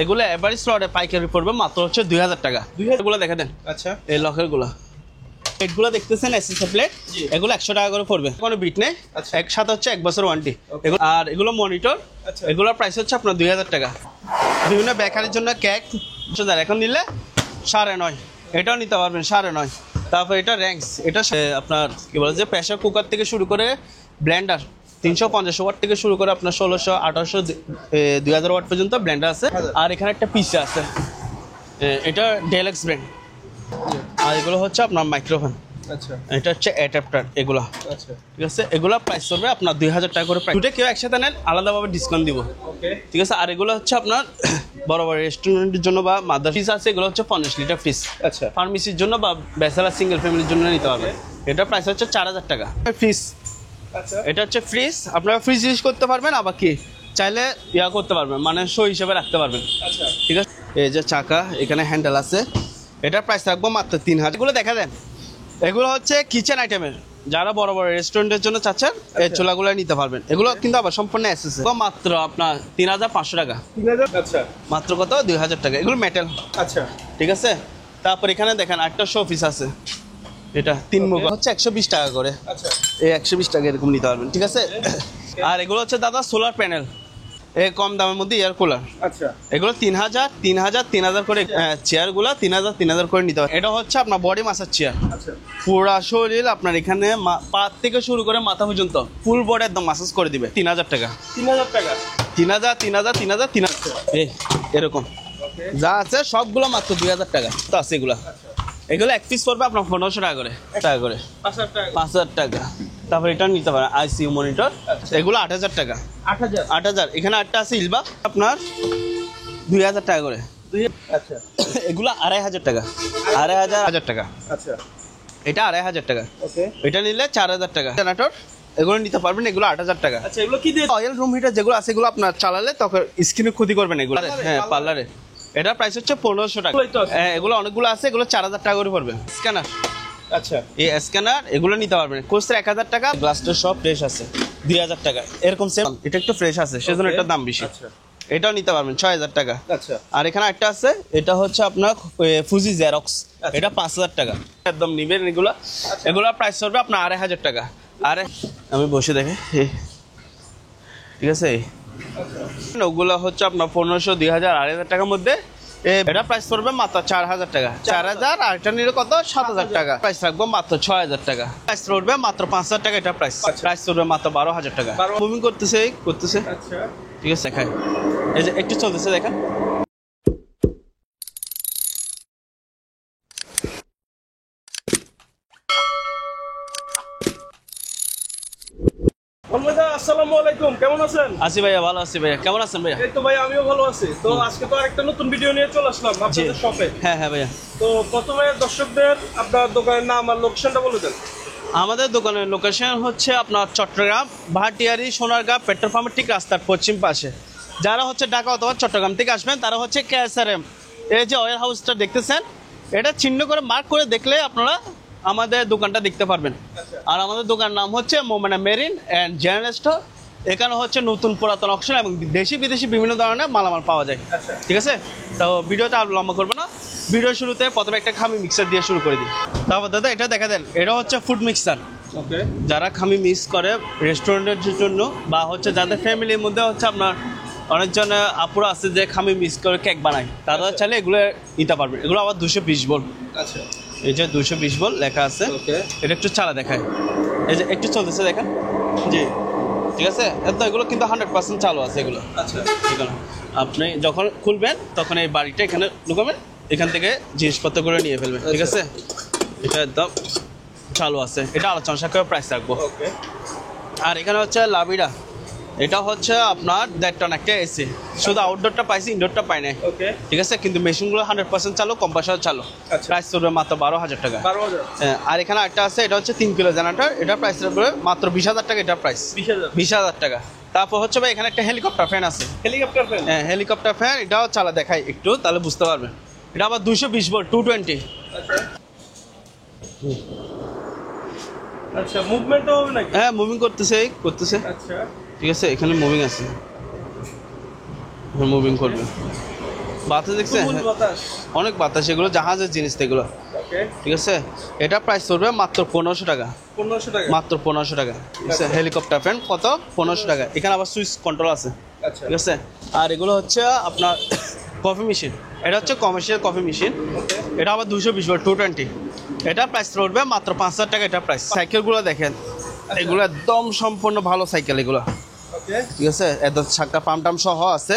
এগুলো এভারেজ লটে পাইকারি পড়বে মাত্র হচ্ছে 2000 টাকা। 2000 গুলো দেখা দেন। আচ্ছা, এই লকের গুলো প্লেটগুলো দেখতেছেন এসএসএ প্লেট, এগুলো 100 টাকা করে পড়বে, কোনো বিট নেই। একসাথে হচ্ছে 1 বছর ওয়ারেন্টি। আর এগুলো মনিটর, এগুলোর প্রাইস হচ্ছে আপনার 2000 টাকা। বিভিন্ন বেকারির জন্য কেক এখন নিলে 9.5, এটাও নিতে পারবেন 9.5। তারপর এটা র্যাঙ্কস, এটা আপনার কি বলে যে প্রেসার কুকার থেকে শুরু করে ব্লেন্ডার 350 ওয়াট থেকে শুরু করে আপনার 1600, 1800, 2000 ওয়াট পর্যন্ত ব্লেন্ডার আছে। আর এখানে একটা পিসি আছে, এটা ডেলাক্স ব্র্যান্ড। আর এগুলো হচ্ছে আপনার মাইক্রোফোন। আচ্ছা, এটা হচ্ছে অ্যাডাপ্টার এগুলো। আচ্ছা, ঠিক আছে, এগুলো প্রাইস করবে আপনার 2000 টাকা করে। দুটো কেউ একসাথে নেন আলাদাভাবে ডিসকাউন্ট দিব। ওকে, ঠিক আছে। আর এগুলো হচ্ছে আপনার বড় বড় রেস্টুরেন্টের জন্য বা মাদার ফ্রিজ আছে, এগুলো হচ্ছে 50 লিটার ফ্রিজ। আচ্ছা, ফার্মেসির জন্য বা ব্যাচেলার সিঙ্গেল ফ্যামিলির জন্য নিতে হবে। এটা প্রাইস হচ্ছে 4000 টাকা ফ্রিজ। আচ্ছা, এটা হচ্ছে ফ্রিজ, আপনারা ফ্রিজ ইউজ করতে পারবেন, আবার কি চাইলে ইয়া করতে পারবেন, মানে শো হিসেবে রাখতে পারবেন। আচ্ছা, ঠিক আছে। এই যে চাকা, এখানে হ্যান্ডেল আছে, এটার প্রাইস রাখবো মাত্র 3000। এগুলো দেখা দেন, এগুলো হচ্ছে কিচেন আইটেমের, যারা বড় বড় রেস্টুরেন্টের জন্য চাচ্ছেন এই চুলাগুলো নিতে পারবেন। এগুলো কিন্তু আবার সম্পূর্ণ এসএসএ, মাত্র আপনার 3500 টাকা। 3000? আচ্ছা, মাত্র কত? 2000 টাকা। এগুলো মেটাল। আচ্ছা, ঠিক আছে। তারপর এখানে দেখেন একটা শো পিস আছে, এটা 3 মুখ হচ্ছে 120 টাকা করে। আচ্ছা, এই 120 টাকা এরকম নিতে পারবেন, ঠিক আছে। আর এগুলো হচ্ছে দাদা সোলার প্যানেল, এই কম দামের মধ্যে এয়ার কুলার। আচ্ছা, এগুলো 3000 করে। চেয়ারগুলো 3000 করে নিতে হবে। এটা হচ্ছে আপনার বডি মাসাজ চেয়ার। আচ্ছা, পুরো শরীর আপনার এখানে পা থেকে শুরু করে মাথা পর্যন্ত ফুল বডি একদম মাসাজ করে দিবে। 3000 টাকা। 3000 টাকা। 3000 এই এরকম যা আছে সবগুলো মাত্র 2000 টাকা তো আছে এগুলা। এগুলো এক পিস পড়বে আপনার 1500 টাকা করে। 5000 টাকা। তারপর এটা নিতে পারেন আইসিইউ মনিটর, এগুলো 8000 টাকা। 8000। এখানে একটা আছে ইলবা আপনার 2000 টাকা করে। আচ্ছা, এগুলো 2500 টাকা। 2500 টাকা। আচ্ছা, এটা 2500 টাকা। ওকে, এটা নিলে 4000 টাকা। জেনারেটর এগুলো নিতে পারবেন, এগুলো 8000 টাকা। আচ্ছা, এগুলো কি দিয়ে? অয়েল রুম হিটার যেগুলো আছে, এগুলো আপনার চালালে তখন স্কিনে ক্ষতি করবে না এগুলো। হ্যাঁ, পার্লারে। এটা প্রাইস হচ্ছে 1500 টাকা। হ্যাঁ, এগুলো অনেকগুলো আছে, এগুলো 4000 টাকা করে পড়বে। স্ক্যানার, আচ্ছা, এই স্ক্যানার এগুলো নিতে পারবেন, কোর্স 1000 টাকা। গ্লাসটা সব ফ্রেশ আছে 2000 টাকা। এরকম সেম, এটা একটু ফ্রেশ আছে সেজন্য এটার দাম বেশি। আচ্ছা, এটাও নিতে পারবেন 6000 টাকা। আচ্ছা, আর এখানে একটা আছে, এটা হচ্ছে আপনার ফুজি জেরক্স, এটা 5000 টাকা। একদম নিবেন এগুলো। এগুলো প্রাইস হবে আপনার 2500 টাকা। আরে আমি বসে দেখে, ঠিক আছে। ওগুলো হচ্ছে আপনার 1500, 2000, 2500 টাকার মধ্যে। এটা প্রাইস পড়বে মাত্র 4000 টাকা। 4000। আর এটা নিলে কত? 7000 টাকা। প্রাইস রাখবো মাত্র 6000 টাকা। প্রাইস পড়বে মাত্র 5000 টাকা। এটা প্রাইস পড়বে মাত্র 12000 টাকা। মুভিং করতেছে। আচ্ছা, ঠিক আছে, দেখাই। এই যে একটু চলতেছে, দেখেন। আসসালামু আলাইকুম, কেমন আছেন? আছি ভাইয়া, ভালো আছি ভাইয়া, কেমন আছেন ভাইয়া? এই তো ভাই, আমিও ভালো আছি। তো আজকে তো আরেকটা নতুন ভিডিও নিয়ে চলে আসলাম আপনাদের শপে। হ্যাঁ ভাইয়া। তো প্রথমে দর্শকদের আপনার দোকানের নাম আর লোকেশনটা বলে দেন। আমাদের দোকানের লোকেশন হচ্ছে আপনার চট্টগ্রাম ভাটিয়ারি সোনারগাঁ পেট্রোল পাম্পের ঠিক রাস্তার পশ্চিম পাশে। যারা হচ্ছে ঢাকা অথবা চট্টগ্রাম থেকে আসবেন তারা হচ্ছে KSRM, এই যে অয়েল হাউসটা দেখতেছেন, এটা চিহ্ন করে মার্ক করে দেখলে আপনারা আমাদের দোকানটা দেখতে পারবেন। আর আমাদের দোকানের নাম হচ্ছে Momena marine and general store. এখানে হচ্ছে নতুন পুরাতন অপশন এবং দেশি বিদেশি বিভিন্ন ধরনের মালামাল পাওয়া যায়। ঠিক আছে, তো ভিডিওটা আর লম্বা করবো না। ভিডিও শুরুতে প্রথমে একটা খামি মিক্সার দিয়ে শুরু করে দিই। তারপর দাদা এটা দেখা দেন, এটা হচ্ছে ফুড মিক্সার। ওকে, যারা খামি মিক্স করে রেস্টুরেন্টের জন্য বা হচ্ছে যাদের ফ্যামিলির মধ্যে হচ্ছে আপনার অনেকজন আপুরা আছে যে খামি মিক্স করে কেক বানায়, তারা চাইলে এগুলো নিতে পারবে। এগুলো আবার 220 ভোল্ট। আচ্ছা, এই যে 220 ভোল্ট লেখা আছে। এটা একটু চালা দেখায়, এই যে একটু চলতেছে দেখেন। জি, ঠিক আছে। তো এগুলো কিন্তু 100% চালু আছে এগুলো। আচ্ছা, এগুলো আপনি যখন খুলবেন তখন এই বাড়িটা এখানে ঢুকাবেন, এখান থেকে জিনিসপত্র করে নিয়ে ফেলবেন। ঠিক আছে, এটা একদম চালু আছে। এটা আলোচনা সাপেক্ষে প্রাইস রাখবো। ওকে, আর এখানে হচ্ছে লাভিডা, এটা হচ্ছে আপনার 1.5 টন একটা এসি। শুধু আউটডোরটা পাইছি, ইনডোরটা পাই নাই। ওকে, ঠিক আছে, কিন্তু মেশিনগুলো 100% চালু, কম্প্রেসার চালু। প্রাইস পড়বে মাত্র 12000 টাকা। 12000। আর এখানে একটা আছে, এটা হচ্ছে 3 কিলো জেনারেটর, এটা প্রাইস পড়বে মাত্র 20000 টাকা। এটা প্রাইস 20000 টাকা। তারপর হচ্ছে ভাই এখানে একটা হেলিকপ্টার ফ্যান আছে। Helicopter fan? হ্যাঁ, হেলিকপ্টার ফ্যান। এটাও চালা দেখাই একটু, তাহলে বুঝতে পারবেন। এটা আবার 220 ভোল্ট 220। আচ্ছা, মুভমেন্টও হবে নাকি? হ্যাঁ, মুভিং করতেছে। আচ্ছা, ঠিক আছে, এখানে মুভিং আছে। মুভিং করবে। বাতাস দেখছে, তুমুল বাতাস। অনেক বাতাস, এগুলো জাহাজের জিনিস এগুলো। ওকে, ঠিক আছে, এটা প্রাইস পড়বে মাত্র 1500 টাকা। 1500 টাকা। মাত্র 1500 টাকা। ঠিক আছে, হেলিকপ্টার ফ্যান কত? 1500 টাকা। এখানে আবার সুইচ কন্ট্রোল আছে। আচ্ছা, ঠিক আছে, আর এগুলো হচ্ছে আপনার কফি মেশিন। এটা হচ্ছে কমার্শিয়াল কফি মেশিন। ওকে, এটা আবার 220 ওয়াট 220। এটা প্রাইস পড়বে মাত্র 5000 টাকা। এটা প্রাইস। সাইকেলগুলো দেখেন, এগুলো একদম সম্পূর্ণ ভালো সাইকেল এগুলো। ওকে, ঠিক আছে, এত ছাক্কা পাম টাম সহ আছে,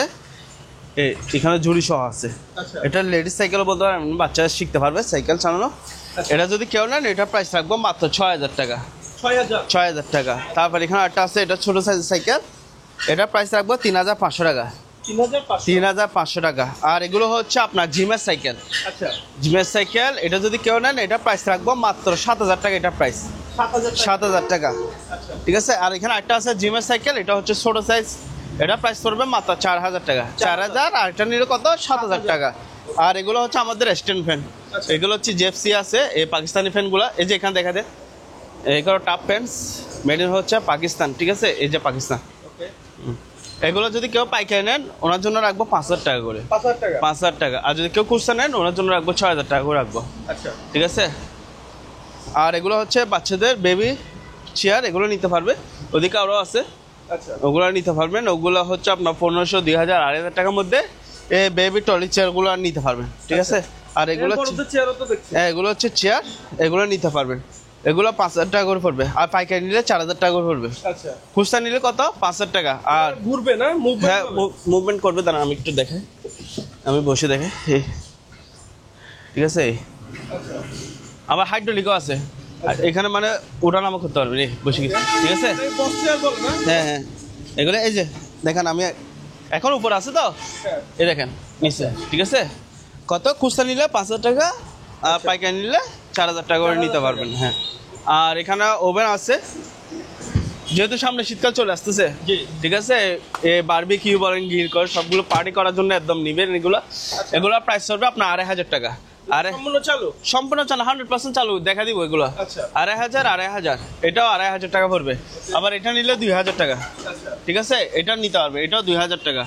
এখানে ঝুড়ি সহ আছে। আচ্ছা, এটা লেডিস সাইকেল বলতে পারেন, বাচ্চারা শিখতে পারবে সাইকেল চালানো। আচ্ছা। এটা যদি কেউ নেন, এটা প্রাইস রাখবো মাত্র 6000 টাকা। 6000। 6000 টাকা। তারপর এখানে একটা আছে, এটা ছোট সাইজের সাইকেল, এটা প্রাইস রাখবো 3500 টাকা। 3500। 3500 টাকা। আর এগুলো হচ্ছে আপনার জিমের সাইকেল। আচ্ছা, জিমের সাইকেল, এটা যদি কেউ নেন, এটা প্রাইস রাখবো মাত্র 7000 টাকা। এটা প্রাইস 7000 টাকা। 7000 টাকা। আচ্ছা, ঠিক আছে, আর এখানে একটা আছে জিমের সাইকেল, এটা হচ্ছে ছোট সাইজ, এটা প্রাইস পড়বে মাত্র 4000 টাকা। 4000, আর এটা নিলে কত? 7000 টাকা। আর এগুলো হচ্ছে আমাদের স্ট্যান্ড ফ্যান। আচ্ছা। এগুলো হচ্ছে জেপসি আছে, এই পাকিস্তানি ফ্যানগুলো, এই যে এখানে দেখা যায়, এগুলো টাপ ফ্যানস, মেড ইন হচ্ছে পাকিস্তান। ঠিক আছে, এই যে পাকিস্তান। ওকে, এগুলো যদি কেউ পাইকারি নেন, ওনার জন্য রাখবো 5000 টাকা করে। 5000 টাকা। 5000 টাকা। আর যদি কেউ খুচরা নেন, ওনার জন্য রাখবো 6000 টাকা করে রাখবো। আচ্ছা, ঠিক আছে, আর এগুলো হচ্ছে বাচ্চাদের বেবি চেয়ার, এগুলো নিতে পারবে। ওদিকে আরও আছে, আচ্ছা, ওগুলো নিতে পারবেন। ওগুলো হচ্ছে আপনার 1500, 2000, 2500 টাকার মধ্যে এই বেবি টলি চেয়ারগুলো নিতে পারবেন। ঠিক আছে, আর এগুলো এরপর তো চেয়ারও তো দেখছি। এগুলো হচ্ছে চেয়ার, এগুলো নিতে পারবেন। এগুলো 5000 টাকা করে পড়বে, আর পাইকারি নিলে 4000 টাকা করে পড়বে। আচ্ছা, খুচরা নিলে কত? 5000 টাকা। আর ঘুরবে না, হ্যাঁ, মুভমেন্ট। মুভমেন্ট করবে, দাঁড়ান আমি একটু দেখে, আমি বসে দেখে। এই, ঠিক আছে, এই আচ্ছা, আবার হাইড্রোলিকও আছে। আর এখানে মানে ওঠানামা করতে পারবে রে বসে গেছে। ঠিক আছে, এই বক্স চেয়ার বল না? হ্যাঁ হ্যাঁ, এগুলো এই যে দেখেন, আমি এখন উপর আছে তো, হ্যাঁ, এই দেখেন নিচে। ঠিক আছে, কত? খুচরা নিলে 5000 টাকা, আর পাইকারি নিলে 4000 টাকা করে নিতে পারবেন। হ্যাঁ, আর এখানে ওভেন আছে, যেহেতু সামনে শীতকাল চলে আসতেছে। জি। ঠিক আছে, এই বারবিকিউ বলেন, গির কর, সবগুলো পার্টি করার জন্য একদম নিবেন এগুলো। এগুলো প্রাইস পড়বে আপনার 2500 টাকা। আরে সম্পূর্ণ চালু। সম্পূর্ণ চালু, 100% চালু, দেখা দিব এগুলো। আচ্ছা। 2500, এটাও 2500 টাকা পড়বে। আবার এটা নিলে 2000 টাকা। আচ্ছা, ঠিক আছে, এটা নিতে পারবে, এটাও 2000 টাকা।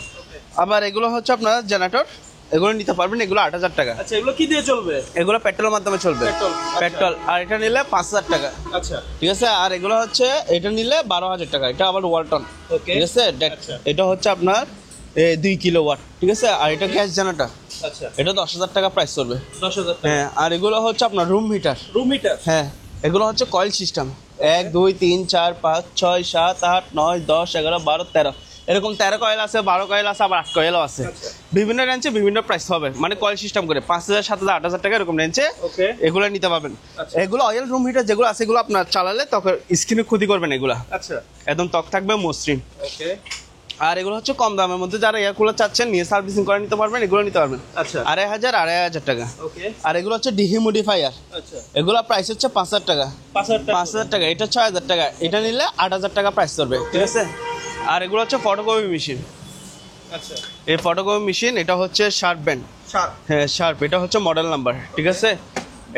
আবার এগুলো হচ্ছে আপনার জেনারেটর, এগুলো নিতে পারবেন, এগুলো 8000 টাকা। আচ্ছা, এগুলো কি দিয়ে চলবে? এগুলো পেট্রোলের মাধ্যমে চলবে। পেট্রোল, আচ্ছা। পেট্রোল, আর এটা নিলে 5000 টাকা। আচ্ছা, ঠিক আছে, আর এগুলো হচ্ছে এটা নিলে 12000 টাকা। এটা আবার ওয়ালটন। ওকে। ঠিক আছে, আচ্ছা। এটা হচ্ছে আপনার 2 কিলোওয়াট। ঠিক আছে, আর এটা গ্যাস জেনারেটর, আচ্ছা, এটা 10,000 টাকা প্রাইস পড়বে। 10000 টাকা। হ্যাঁ, আর এগুলো হচ্ছে আপনার রুম হিটার। Room heater. হ্যাঁ, এগুলো হচ্ছে কয়েল সিস্টেম, 1 2 3 4 5 6 7 8 9 10 11 12 13, এরকম 13 কয়েল আছে, 12 কয়েল আছে, আবার 8 কয়েলও আছে। আচ্ছা। বিভিন্ন রেঞ্জে বিভিন্ন প্রাইস হবে, মানে কয়েল সিস্টেম করে 5000 7000 8000 টাকা এরকম রেঞ্জে ওকে। এগুলো নিতে পারবেন। আচ্ছা। এগুলো অয়েল রুম হিটার যেগুলো আছে, এগুলো আপনার চালালে তখন স্কিনে ক্ষতি করবেন এগুলা, আচ্ছা, একদম ত্বক থাকবে মসৃণ। ওকে। আর এগুলো হচ্ছে কম দামের মধ্যে, যারা এয়ার কুলার চাচ্ছেন নিয়ে সার্ভিসিং করে নিতে পারবেন, এগুলো নিতে পারবেন। আচ্ছা, 2500 টাকা। ওকে। আর এগুলো হচ্ছে ডিহিউমিডিফায়ার, আচ্ছা, এগুলো প্রাইস হচ্ছে 5000 টাকা। 5000 টাকা। 5000 টাকা, এটা 6000 টাকা। এটা নিলে 8000 টাকা প্রাইস করবে। ঠিক আছে, আর এগুলো হচ্ছে ফটোকপি মেশিন। আচ্ছা, এই ফটোকপি মেশিন, এটা হচ্ছে শার্প ব্যান্ড। সার। হ্যাঁ, শার্প, এটা হচ্ছে মডেল নাম্বার। ঠিক আছে,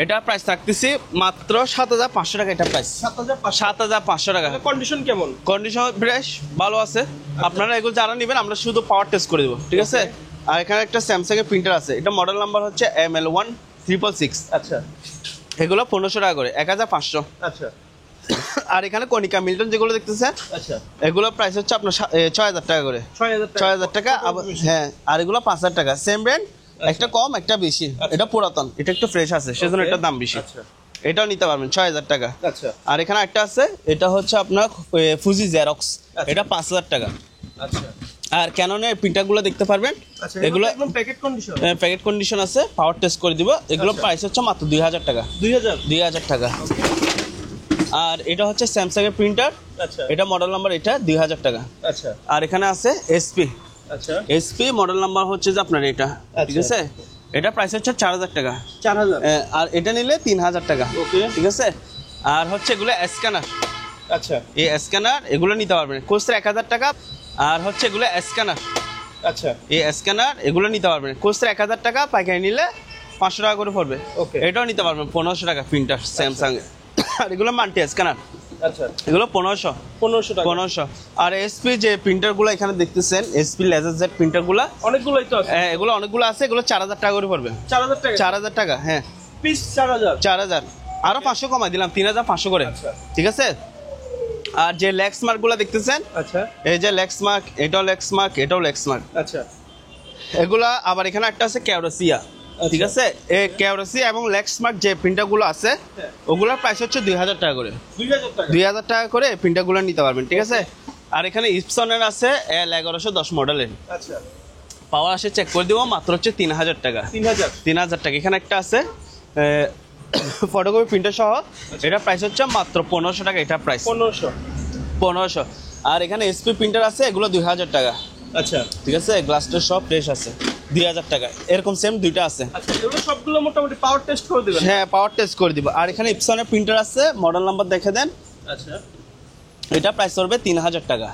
এটা প্রাইস রাখতেছি মাত্র 7500 টাকা। এটা প্রাইস 7500। 7500 টাকা। কন্ডিশন কেমন? কন্ডিশন ফ্রেশ, ভালো আছে। আপনারা এগুলো যারা নেবেন, আমরা শুধু পাওয়ার টেস্ট করে দেবো। ঠিক আছে, আর এখানে একটা স্যামসাং এর প্রিন্টার আছে, এটা মডেল নাম্বার হচ্ছে ML1666। আচ্ছা, এগুলো 1500 টাকা করে, 1500। আচ্ছা, আর এখানে কনিকা মিল্টন যেগুলো দেখতেছেন, আচ্ছা, এগুলো প্রাইস হচ্ছে আপনার 6000 টাকা করে। 6000 টাকা। 6000 টাকা। আবার হ্যাঁ, আর এগুলো 5000 টাকা। সেম ব্র্যান্ড, একটা কম একটা বেশি। এটা পুরাতন, এটা একটু ফ্রেশ আছে, সেজন্য Okay. এটার দাম বেশি। আচ্ছা, এটাও নিতে পারবেন 6000 টাকা। আচ্ছা, আর এখানে একটা আছে, এটা হচ্ছে আপনার ফুজি জেরক্স, আচ্ছা। এটা 5000 টাকা। আচ্ছা, আর ক্যাননের প্রিন্টারগুলো দেখতে পারবেন, আচ্ছা, এগুলো একদম প্যাকেট কন্ডিশন। প্যাকেট কন্ডিশন আছে, পাওয়ার টেস্ট করে দিব। এগুলো আচ্ছা। প্রাইস হচ্ছে মাত্র 2000 টাকা। 2000। 2000 টাকা। আর এটা হচ্ছে স্যামসাং এর প্রিন্টার, আচ্ছা, এটা মডেল নাম্বার, এটা 2000 টাকা। আচ্ছা, আর এখানে আছে এসপি। আচ্ছা, এসপি মডেল নাম্বার হচ্ছে যে আপনার এটা। ঠিক আছে, এটা প্রাইস হচ্ছে 4000 টাকা। 4000। আর এটা নিলে 3000 টাকা। ওকে। ঠিক আছে, আর হচ্ছে এগুলো স্ক্যানার, আচ্ছা, এই স্ক্যানার এগুলো নিতে পারবেন, খুচরা 1000 টাকা। আর হচ্ছে এগুলো স্ক্যানার, আচ্ছা, এই স্ক্যানার এগুলো নিতে পারবেন, খুচরা 1000 টাকা, পাইকারি নিলে 500 টাকা করে পড়বে। ওকে। এটাও নিতে পারবেন 1500 টাকা প্রিন্টার স্যামসাং। আর এগুলো মাল্টি স্ক্যানার, আচ্ছা এগুলো 1500 টাকা 1500। আর এসপি যে প্রিন্টারগুলো এখানে দেখতেছেন, এসপি লেজার জেড প্রিন্টারগুলো অনেকগুলোই তো আছে। হ্যাঁ, এগুলো অনেকগুলো আছে, এগুলো 4000 টাকা করে পড়বে। 4000 টাকা 4000 টাকা, হ্যাঁ পিস 4000 4000। আরো 500 কমাই দিলাম, 3500 করে। আচ্ছা। ঠিক আছে। আর যে লেক্স মার্ক গুলো দেখতেছেন, আচ্ছা এই যে লেক্স মার্ক, এটাও লেক্স মার্ক, এটাও লেক্স মার্ক। আচ্ছা এগুলা আবার এখানে একটা আছে ক্যারোসিয়া। ঠিক আছে। এই ক্যারোসিয়া এবং লেক্স মার্ক যে প্রিন্টার গুলো আছে, ওগুলোর প্রাইস হচ্ছে 2000 টাকা করে। 2000 টাকা 2000 টাকা করে প্রিন্টার গুলো নিতে পারবেন। ঠিক আছে। আর এখানে ইপসনের আছে L1110 মডেলের, আচ্ছা পাওয়ার আসে চেক করে দিব, মাত্র হচ্ছে 3000 টাকা। 3000 টাকা। এখানে একটা আছে ফটোকপি প্রিন্টার সহ, এটা প্রাইস হচ্ছে মাত্র 1500 টাকা। এটা প্রাইস 1500। আর এখানে এসপি প্রিন্টার আছে, এগুলো 2000 টাকা। আচ্ছা ঠিক আছে। গ্লাসটা সব ফ্রেশ আছে, 2000 টাকা। এরকম সেম দুইটা আছে। আচ্ছা এগুলো সবগুলো মোটামুটি পাওয়ার টেস্ট করে দিবেন? হ্যাঁ, পাওয়ার টেস্ট করে দিব। আর এখানে ইপসনের প্রিন্টার আছে, মডেল নাম্বার দেখে দেন। আচ্ছা এটা প্রাইস পড়বে 3000 টাকা।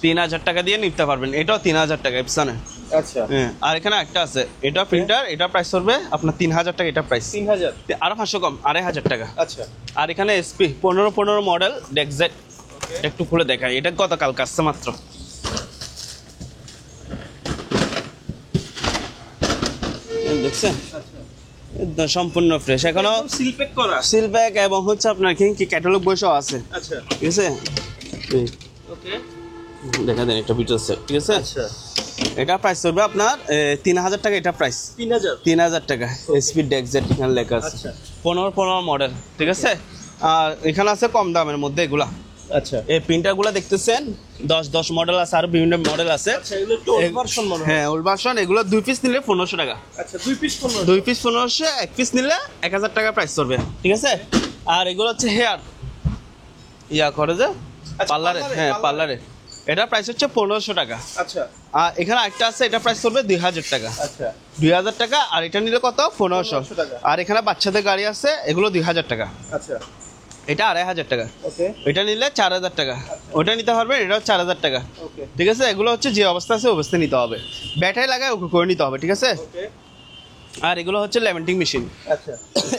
3000 টাকা দিয়ে নিতে পারবেন। এটাও 3000 টাকা ইপসনের। আচ্ছা হ্যাঁ। আর এখানে একটা আছে, এটা প্রিন্টার, এটা প্রাইস পড়বে আপনার 3000 টাকা। এটা প্রাইস 3000 আরো 500 কম, 2500 টাকা। আচ্ছা আর এখানে এসপি 15 মডেল ডেক্সেট, একটু খুলে দেখাই। এটা গতকাল কাটছে মাত্র। দেখছেন, একদম সম্পূর্ণ ফ্রেশ, এখনো সিল প্যাক করা। সিল প্যাক এবং হচ্ছে আপনার কি ক্যাটালগ বইসও আছে। আচ্ছা ঠিক আছে। এই ওকে দেখা দেন একটা ভিডিও সেট। ঠিক আছে। আচ্ছা এটা প্রাইস পড়বে আপনার 3000 টাকা। এটা প্রাইস 3000 টাকা। এসপি ডেক্সেট এখানে লেখা আছে। আচ্ছা 15 মডেল। ঠিক আছে। আর এখানে আছে কম দামের মধ্যে এগুলা। আচ্ছা এই প্রিন্টারগুলো দেখতেছেন 10 মডেল আছে, আর বিভিন্ন মডেল আছে। আচ্ছা এগুলো একটু ওল্ড ভার্সন মনে হয়। হ্যাঁ, ওল্ড ভার্সন। এগুলো 2 পিস নিলে 1500 টাকা। আচ্ছা 2 পিস 1500 2 পিস 1500, 1 পিস নিলে 1000 টাকা প্রাইস পড়বে। ঠিক আছে। আর এগুলো হচ্ছে হেয়ার ইয়া করে যে পার্লারে, হ্যাঁ পার্লারে, এটা প্রাইস হচ্ছে 1500 টাকা। আচ্ছা আর এখানে একটা আছে, এটা প্রাইস পড়বে 2000 টাকা। আচ্ছা 2000 টাকা। আর এটা নিলে কত? 1500 টাকা। আর এখানে বাচ্চাদের গাড়ি আছে, এগুলো 2000 টাকা। আচ্ছা এটা 2500 টাকা। ওকে এটা নিলে 4000 টাকা। ওটা নিতে পারবেন, এটাও 4000 টাকা। ওকে ঠিক আছে। এগুলো হচ্ছে যে অবস্থা আছে অবস্থায় নিতে হবে, ব্যাটারি লাগায় ওকে করে নিতে হবে। ঠিক আছে। ওকে আর এগুলো হচ্ছে লেমেন্টিং মেশিন, আচ্ছা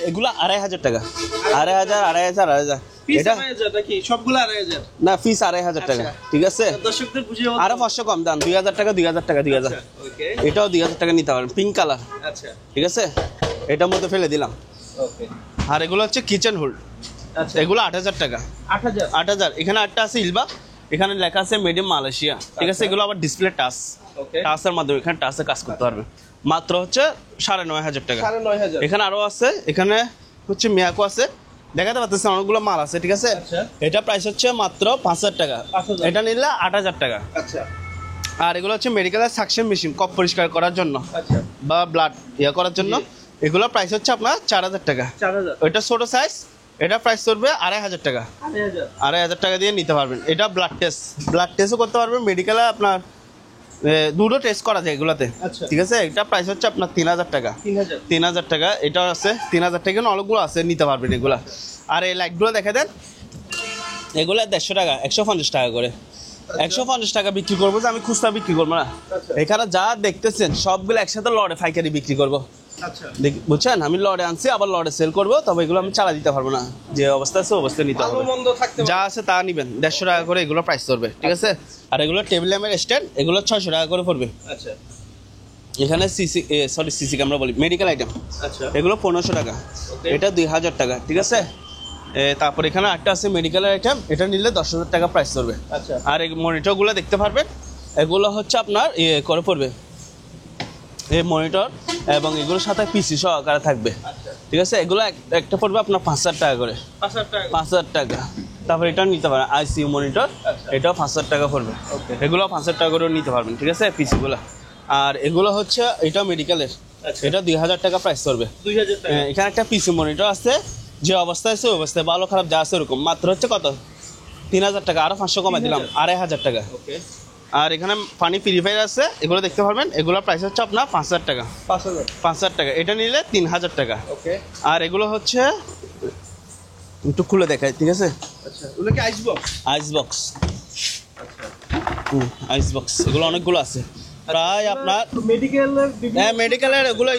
এগুলো 2500 টাকা। 2500 পিস এটা 2000 নাকি সবগুলো 2000? না, ফিস 2500 টাকা। ঠিক আছে। দর্শকদের বুঝিয়ে বলুন। আরো 500 কম দাম, 2000 টাকা, 2000 টাকা, 2000। ওকে এটাও 2000 টাকা নিতে পারেন, পিঙ্ক কালার। আচ্ছা ঠিক আছে। এটার মধ্যে ফেলে দিলাম। ওকে আর এগুলো হচ্ছে কিচেন হোল্ড, আচ্ছা এগুলো 8000 টাকা। 8000 8000। এখানে একটা আছে ইলবা, এখানে লেখা আছে মেড ইন মালয়েশিয়া। ঠিক আছে। এগুলো আবার ডিসপ্লে টাচ, ওকে টাচের মাধ্যমে এখানে টাচে কাজ করতে পারবে। মাত্র হচ্ছে 9500 টাকা। 9500 এখানে আরো আছে, এখানে হচ্ছে মিয়াকো আছে, দেখাতে পারতেছেন অনেকগুলো মাল আছে। ঠিক আছে। আচ্ছা এটা প্রাইস হচ্ছে মাত্র 5000 টাকা। 5000 এটা নিলে 8000 টাকা। আচ্ছা আর এগুলো হচ্ছে মেডিকেলের সাকশন মেশিন, কপ পরিষ্কার করার জন্য আচ্ছা বা ব্লাড ইয়া করার জন্য। এগুলো প্রাইস হচ্ছে আপনার 4000 টাকা। 4000 ওইটা ছোট সাইজ, এটা প্রাইস করবে 2500 টাকা। 8000 2500 টাকা দিয়ে নিতে পারবেন। এটা ব্লাড টেস্টও করতে পারবেন মেডিকেলে, আপনার দুটো টেস্ট করা যায় এগুলাতে। আচ্ছা ঠিক আছে। এটা প্রাইস হচ্ছে আপনার 3000 টাকা। 3000 টাকা। এটাও আছে 3000 টাকা। অনেকগুলো আছে, নিতে পারবেন এগুলা। আর এই লাইটগুলো দেখে দেন, এগুলো 150 টাকা, 150 টাকা করে। 150 টাকা বিক্রি করবো, যে আমি খুচরা বিক্রি করবো না। এখানে যা দেখতেছেন সবগুলো একসাথে লড়ে পাইকারি বিক্রি করবো। আচ্ছা বুঝছেন, আমি লড়ে আনছি, আবার লড়ে সেল করবো, তবে এগুলো আমি চালা দিতে পারবো না। যে অবস্থা আছে অবস্থায় নিতে হবে। ভালো মন্দ থাকতে যা আছে তা নিবেন। 150 টাকা করে এগুলো প্রাইস পড়বে। ঠিক আছে। আর এগুলো টেবিল ল্যাম্পের স্ট্যান্ড, এগুলো 600 টাকা করে পড়বে। আচ্ছা এখানে সিসি ক্যামেরা বলি, মেডিকেল আইটেম, আচ্ছা এগুলো 1500 টাকা। এটা 2000 টাকা। ঠিক আছে। তারপর এখানে একটা আছে মেডিকেল আইটেম, এটা নিলে 10000 টাকা প্রাইস পড়বে। আচ্ছা আর এই মনিটরগুলো দেখতে পারবেন, এগুলো হচ্ছে আপনার করে পড়বে, এই মনিটর এবং এগুলোর সাথে পিসি সহকারে থাকবে। ঠিক আছে। এগুলো একটা পড়বে আপনার 5000 টাকা করে। 5000 টাকা 5000 টাকা। তারপর এটা নিতে পারেন আইসিইউ মনিটর, এটাও 5000 টাকা পড়বে। এগুলো 5000 টাকা করে নিতে পারবেন। ঠিক আছে। পিসিগুলো। আর এগুলো হচ্ছে এটা মেডিকেলের, এটা 2000 টাকা প্রাইস পড়বে। 2000 টাকা এখানে একটা পিসি মনিটর আছে, যে অবস্থায় আছে অবস্থায়, ভালো খারাপ যা আছে ওরকম, মাত্র হচ্ছে কত? 3000 টাকা। আরো 500 কমাই দিলাম, 2500 টাকা। ওকে আর এখানে পানি পিউরিফায়ার আছে, এগুলো দেখতে পারবেন, এগুলো প্রাইস হচ্ছে আপনার 5000 টাকা। 5000 টাকা। এটা নিলে 3000 টাকা। ওকে আর এগুলো হচ্ছে একটু খুলে দেখাই। ঠিক আছে। আচ্ছা ওগুলো কি আইস বক্স? আইস বক্স, আচ্ছা আইস বক্স, এগুলো অনেকগুলো আছে প্রায় আপনার। মেডিকেলের হ্যাঁ, মেডিকেলের এগুলো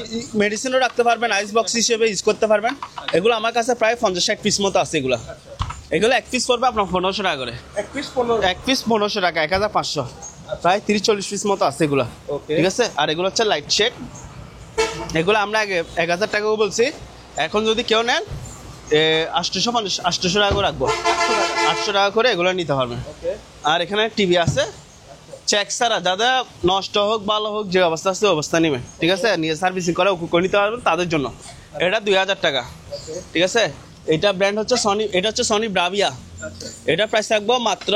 মেডিসিনও রাখতে পারবেন, আইস বক্স হিসেবে ইউজ করতে পারবেন। এগুলো আমার কাছে প্রায় 50-60 পিস মতো আছে এগুলো। এগুলো এক পিস পড়বে আপনার 1500 টাকা করে। এক পিস 15। এক পিস 1500 টাকা, 1500, প্রায় 30-40 পিস মতো আছে এগুলো। Okay. ঠিক আছে। আর এগুলো হচ্ছে লাইট শেড, এগুলো আমরা আগে 1000 টাকাও বলছি, এখন যদি কেউ নেন 850 টাকা করে রাখবো, 800 টাকা করে এগুলো নিতে পারবেন। ওকে। আর এখানে টিভি আছে চেক ছাড়া, যাদের নষ্ট হোক ভালো হোক যে অবস্থা আছে অবস্থা নেবেন। ঠিক আছে, নিয়ে সার্ভিসিং করে করে নিতে পারবেন তাদের জন্য। এটা 2000 টাকা। ঠিক আছে। এটা ব্র্যান্ড হচ্ছে সনি, এটা হচ্ছে সনি ব্রাভিয়া। আচ্ছা এটা প্রাইস রাখবো মাত্র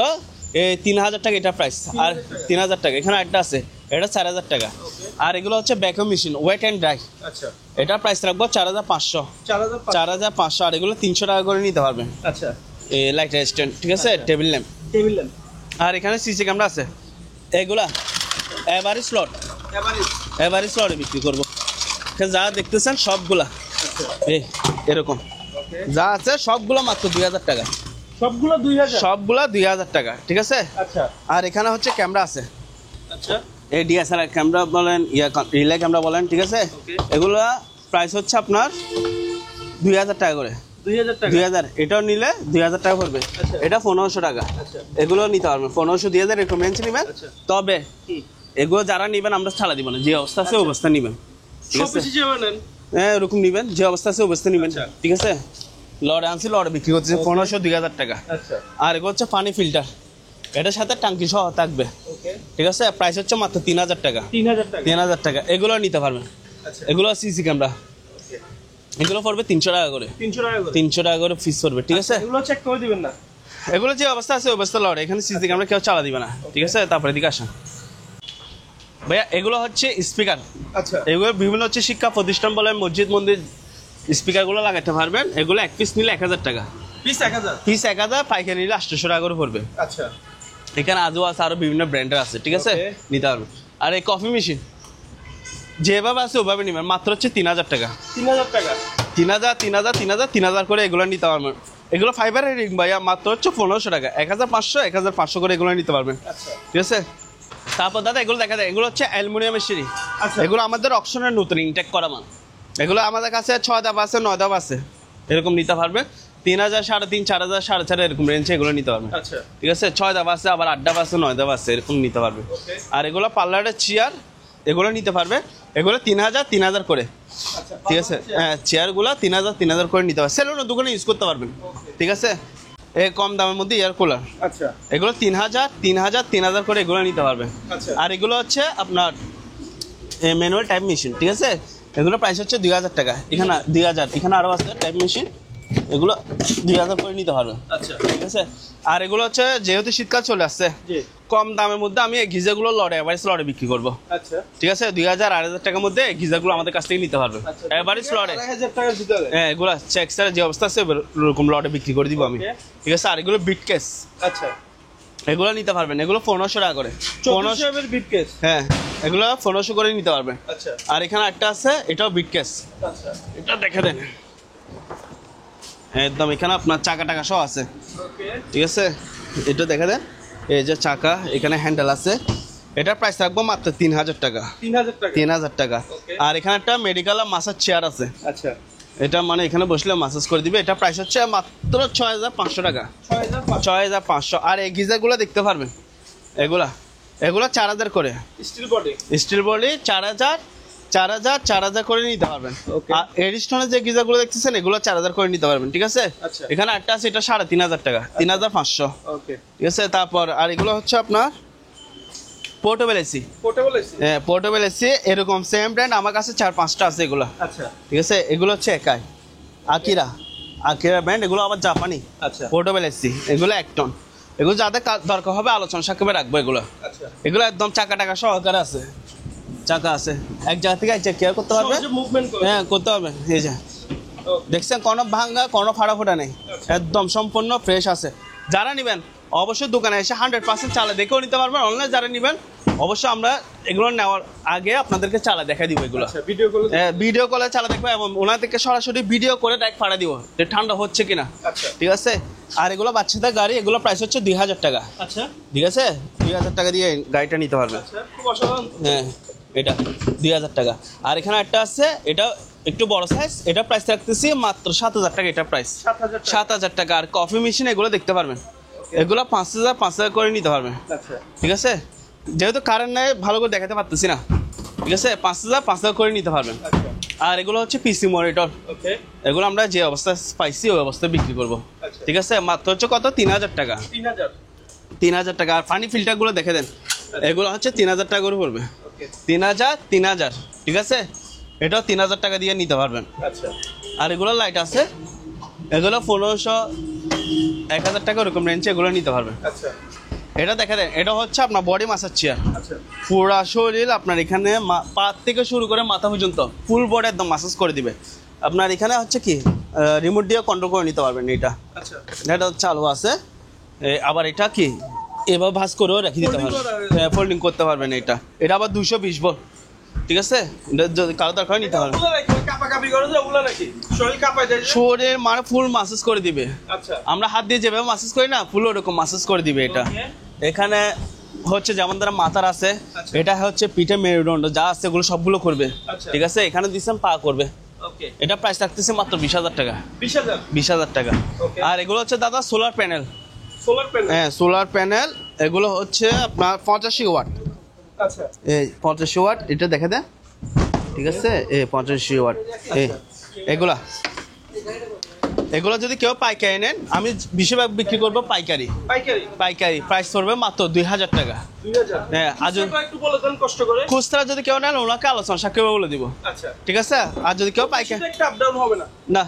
3000 টাকা, এটা প্রাইস। আর 3000 টাকা। এখানে একটা আছে, এটা 4000 টাকা। আর এগুলো হচ্ছে vacuum machine, wet and dry. আচ্ছা এটা প্রাইস রাখবো 4500। 4500। 4500। আর এগুলো 300 টাকা করে নিতে পারবেন। আচ্ছা এই লাইট স্ট্যান্ড। ঠিক আছে। Table lamp. Table lamp. আর এখানে সিসি ক্যামেরা আছে, এগুলা এভারি স্লট, এভারি স্লটে বিক্রি করবো। যা দেখতেছেন সবগুলা এরকম ওকে। যা আছে সবগুলো মাত্র 2000 টাকা, সবগুলো 2000। সবগুলা 2000 টাকা। ঠিক আছে। আচ্ছা আর এখানে হচ্ছে ক্যামেরা আছে, আচ্ছা এই ডিএসএলআর ক্যামেরা বলেন, রিলে ক্যামেরা বলেন। ঠিক আছে। Okay. এগুলা প্রাইস হচ্ছে আপনার 2000 টাকা করে। 2000 টাকা। 2000, এটাও নিলে 2000 টাকা পড়বে। আচ্ছা। এটা 1500 টাকা। আচ্ছা এগুলো নিতে পারবেন 1500 2000 এরকম রেঞ্জ নেবেন। আচ্ছা। তবে হুম। এগুলো যারা নিবেন আমরা ছাড়া দিব না, যে অবস্থা আছে অবস্থা নিবেন। ঠিক সব আছে। বেশি যাবে নেন। হ্যাঁ এরকম নিবেন, যে অবস্থা আছে অবস্থা নিবেন। আচ্ছা। ঠিক আছে। লড়ে আনছি, লড়ে বিক্রি করতেছে 1500-2000 টাকা। আচ্ছা আর এগুলো হচ্ছে পানি ফিল্টার, এটার সাথে টাঙ্কি সহ থাকবে। ওকে। ঠিক আছে। প্রাইস হচ্ছে মাত্র 3000 টাকা। 3000 টাকা। 3000 টাকা। এগুলো নিতে পারবেন। আচ্ছা এগুলো সিসি ক্যামেরা, ওকে। এগুলো পড়বে 300 টাকা করে। 300 টাকা করে। 300 টাকা করে ফিস পড়বে। ঠিক আছে। এগুলো চেক করে দিবেন না? এগুলো যে অবস্থা আছে অবস্থা লড়ে, এখানে সিসি ক্যামেরা কেউ চালা দিবে না। ঠিক আছে। তারপরে দিকে আসেন ভাইয়া, এগুলো হচ্ছে স্পিকার। আচ্ছা এগুলো বিভিন্ন হচ্ছে শিক্ষা প্রতিষ্ঠান বলেন, মসজিদ মন্দির স্পিকারগুলো লাগাতে পারবেন। এগুলো এক পিস নিলে 1000 টাকা, পিস 1000। পিস 1000, পাইকারি নিলে 800 টাকা করে পড়বে। আচ্ছা এখানে আজও আছে, আরো বিভিন্ন ব্র্যান্ডের আছে। ঠিক আছে। Okay. নিতে পারবেন। আর এই কফি মেশিন যেভাবে আছে ওভাবে নেবেন, মাত্র হচ্ছে 3000 টাকা। 3000 টাকা। 3000 করে এগুলো নিতে পারবেন। এগুলো ফাইবারের রিং ভাইয়া, মাত্র হচ্ছে 1500 টাকা। 1500 করে এগুলো নিতে পারবেন। আচ্ছা ঠিক আছে। তারপর দাদা এগুলো দেখা যায়, এগুলো হচ্ছে অ্যালুমিনিয়ামের সিঁড়ি। আচ্ছা। এগুলো আমাদের অপশনের নতুন ইনটেক করা মাল। এগুলো আমাদের কাছে 6 ধাপ আছে, 9 ধাপ আছে, এরকম নিতে পারবে। 3000, 3500, 4000, 4500 এরকম রেঞ্জে এগুলো নিতে পারবে। আচ্ছা ঠিক আছে। 6 ধাপ আছে, আবার 8 ধাপ আছে, 9 ধাপ আছে, এরকম নিতে পারবে। ওকে। আর এগুলো পার্লারের চেয়ার, এগুলো নিতে পারবে। এগুলো 3000 করে। আচ্ছা ঠিক আছে। হ্যাঁ চেয়ারগুলো 3000 করে নিতে পারবে, সেলুনের দোকানে ইউজ করতে পারবেন। Okay. ঠিক আছে। এই কম দামের মধ্যে এয়ার কুলার, আচ্ছা এগুলো 3000 করে এগুলো নিতে পারবে। আচ্ছা। আর এগুলো হচ্ছে আপনার ম্যানুয়াল টাইপ মেশিন। ঠিক আছে। এগুলো প্রাইস হচ্ছে 2000 টাকা। এখানে 2000, এখানে আরও আছে টাইপ মেশিন, এগুলো 2000 করে নিতে পারবে। আচ্ছা ঠিক আছে। আর এগুলো হচ্ছে যেহেতু শীতকাল চলে আসছে, জি কম দামের মধ্যে আমি এই গিজারগুলো এভারেজ লড়ে বিক্রি করবো। আচ্ছা ঠিক আছে। 2000-2500 টাকার মধ্যে এই গিজারগুলো আমাদের কাছ থেকে নিতে পারবে আচ্ছা এভারেজ লড়ে। 1000 টাকার ভিতরে। হ্যাঁ এগুলো চেক্সের যে অবস্থা আছে ওরকম লটে বিক্রি করে দিব আমি। Okay. ঠিক আছে। আর এগুলো বিট কেস, আচ্ছা এগুলো নিতে পারবেন। এগুলো 1500 টাকা করে। 1400 এর বিট কেস। হ্যাঁ এগুলো 1500 করে নিতে পারবেন। আচ্ছা আর এখানে একটা আছে, এটাও বিট কেস। আচ্ছা এটা দেখে দেন, একদম এখানে আপনার চাকা টাকা সহ আছে। ওকে ঠিক আছে। এটা দেখে দেন, এই যে চাকা, এখানে হ্যান্ডেল আছে। এটার প্রাইস রাখবো মাত্র 3000 টাকা। 3000 টাকা। 3000 টাকা। Okay. আর এখানে একটা মেডিকেল মাসাজ চেয়ার আছে, আচ্ছা এটা মানে এখানে বসলে মাসাজ করে দিবে। এটা প্রাইস হচ্ছে মাত্র 6500 টাকা। 6500। 6500। আর এই গিজারগুলো দেখতে পারবেন, এগুলা 4000 করে। Steel body. স্টিল বডি 4000 করে নিতে পারবেন। Okay. আর এডিশনের যে গিজারগুলো দেখতেছেন এগুলো 4000 করে নিতে পারবেন। ঠিক আছে। আচ্ছা। এখানে একটা আছে, এটা 3500 টাকা, 3500। ওকে ঠিক আছে। তারপর আর এগুলো হচ্ছে আপনার পোর্টেবল এসি। Portable AC. হ্যাঁ পোর্টেবল এসি, এরকম সেম ব্র্যান্ড আমার কাছে 4-5টা আছে এগুলো। আচ্ছা ঠিক আছে। এগুলো হচ্ছে একাই আকিরা ব্র্যান্ড, এগুলো আবার জাপানি আচ্ছা পোর্টেবল এসি। এগুলো 1 টন। এগুলো যাদের দরকার হবে আলোচনা সাক্ষেপে রাখবো। এগুলো আচ্ছা এগুলো একদম চাকা টাকা সহকারে আছে, চাকা আছে, এক জায়গা থেকে এক জায়গায় কেয়ার করতে পারবে। সহজে মুভমেন্ট করে। হ্যাঁ করতে পারবে। এই যে ওকে দেখছেন, কোনো ভাঙা কোনো ফাড়া নেই, একদম সম্পূর্ণ ফ্রেশ আছে। যারা নেবেন অবশ্যই দোকানে এসে 100% চালা দেখেও নিতে পারবেন। অনলাইনে যারা নেবেন অবশ্যই আমরা এগুলো নেওয়ার আগে আপনাদেরকে চালা দেখাই দিব। এগুলো আচ্ছা ভিডিও কল। ভিডিও কলে চালা দেখবো এবং ওনাদেরকে সরাসরি ভিডিও করে ডাইরেক্ট ফাড়া দিব যে ঠান্ডা হচ্ছে কিনা। আচ্ছা ঠিক আছে। আর এগুলো বাচ্চাদের গাড়ি, এগুলো প্রাইস হচ্ছে 2000 টাকা। আচ্ছা ঠিক আছে। 2000 টাকা দিয়ে গাড়িটা নিতে পারবেন। আচ্ছা খুব অসাধারণ। হ্যাঁ এটা 2000 টাকা। আর এখানে একটা আছে, এটা একটু বড় সাইজ, এটা প্রাইস রাখতেছি মাত্র 7,000 টাকা। এটা প্রাইস 7,000 টাকা। আর কফি মেশিন এগুলো দেখতে পারবেন, এগুলো 5,000 করে নিতে পারবেন। আচ্ছা ঠিক আছে, যেহেতু কারেন্ট নেই ভালো করে দেখাতে পারতেছি না, ঠিক আছে, 5,000 করে নিতে পারবেন। আচ্ছা আর এগুলো হচ্ছে পিসি মনিটর, ওকে এগুলো আমরা যে অবস্থায় পাইছি ওই অবস্থায় বিক্রি করবো। আচ্ছা। ঠিক আছে, মাত্র হচ্ছে কত, 3,000 টাকা। 3,000 3,000 টাকা। আর পানি ফিল্টারগুলো দেখে দেন, এগুলো হচ্ছে 3,000 টাকা করে পড়বে। ওকে 3,000 ঠিক আছে, এটাও 3,000 টাকা দিয়ে নিতে পারবেন। আচ্ছা আর এগুলো লাইট আছে, এগুলো 1,500 1,000 টাকা ওরকম রেঞ্জে এগুলো নিতে পারবেন। আচ্ছা এটা দেখে দেন, এটা হচ্ছে আপনার বডি মাসাজ চেয়ার, আচ্ছা পুরা শরীর আপনার এখানে পা থেকে শুরু করে মাথা পর্যন্ত ফুল বডি একদম মাসাজ করে দিবে। আপনার এখানে হচ্ছে কি রিমোট দিয়ে কন্ট্রোল করে নিতে পারবেন। এটা আচ্ছা এটা চালু আছে, আবার এটা কি এবার ভাঁজ করেও রেখে দিতে পারবেন, ফোল্ডিং করতে পারবেন। এটা আবার 220 ভোল্ট। ঠিক আছে, এটা যদি কারো দরকার হয় নিতে পারবেন। ওগুলা নাকি কাপাকাপি করে যে ওগুলা নাকি শরীর কাঁপায় যায় যে? শরীর মানে ফুল মাসাজ করে দিবে। আচ্ছা আমরা হাত দিয়ে যেভাবে মাসাজ করি না, ফুল ওরকম মাসাজ করে দিবে এটা। Okay. এখানে হচ্ছে যেমন তারা মাথার আছে, আচ্ছা। এটা হচ্ছে পিঠে মেরুদণ্ড যা আছে এগুলো সবগুলো করবে। আচ্ছা। ঠিক আছে, এখানে দিচ্ছেন পা করবে। ওকে এটা প্রাইস রাখতেছে মাত্র 20,000 টাকা। 20,000 20,000 টাকা। Okay. আর এগুলো হচ্ছে দাদা সোলার প্যানেল। সোলার প্যানেল হ্যাঁ, সোলার প্যানেল এগুলো হচ্ছে আপনার 85 ওয়াট। আচ্ছা এই 85 ওয়াট, এটা দেখে দেন। ঠিক আছে, এই 85 ওয়াট। এগুলা এগুলো যদি কেউ পাইকারি নেন, আমি বেশিরভাগ বিক্রি করবো পাইকারি। পাইকারি প্রাইস পড়বে মাত্র 2,000 টাকা। 2000 হ্যাঁ, আর যদি একটু বলে দেন কষ্ট করে। খুচরা যদি কেউ নেন ওনাকে আলোচনা সাক্ষী বলে দিব। আচ্ছা ঠিক আছে, আর যদি কেউ পাইকারি সেটা একটা আপ ডাউন হবে না। না,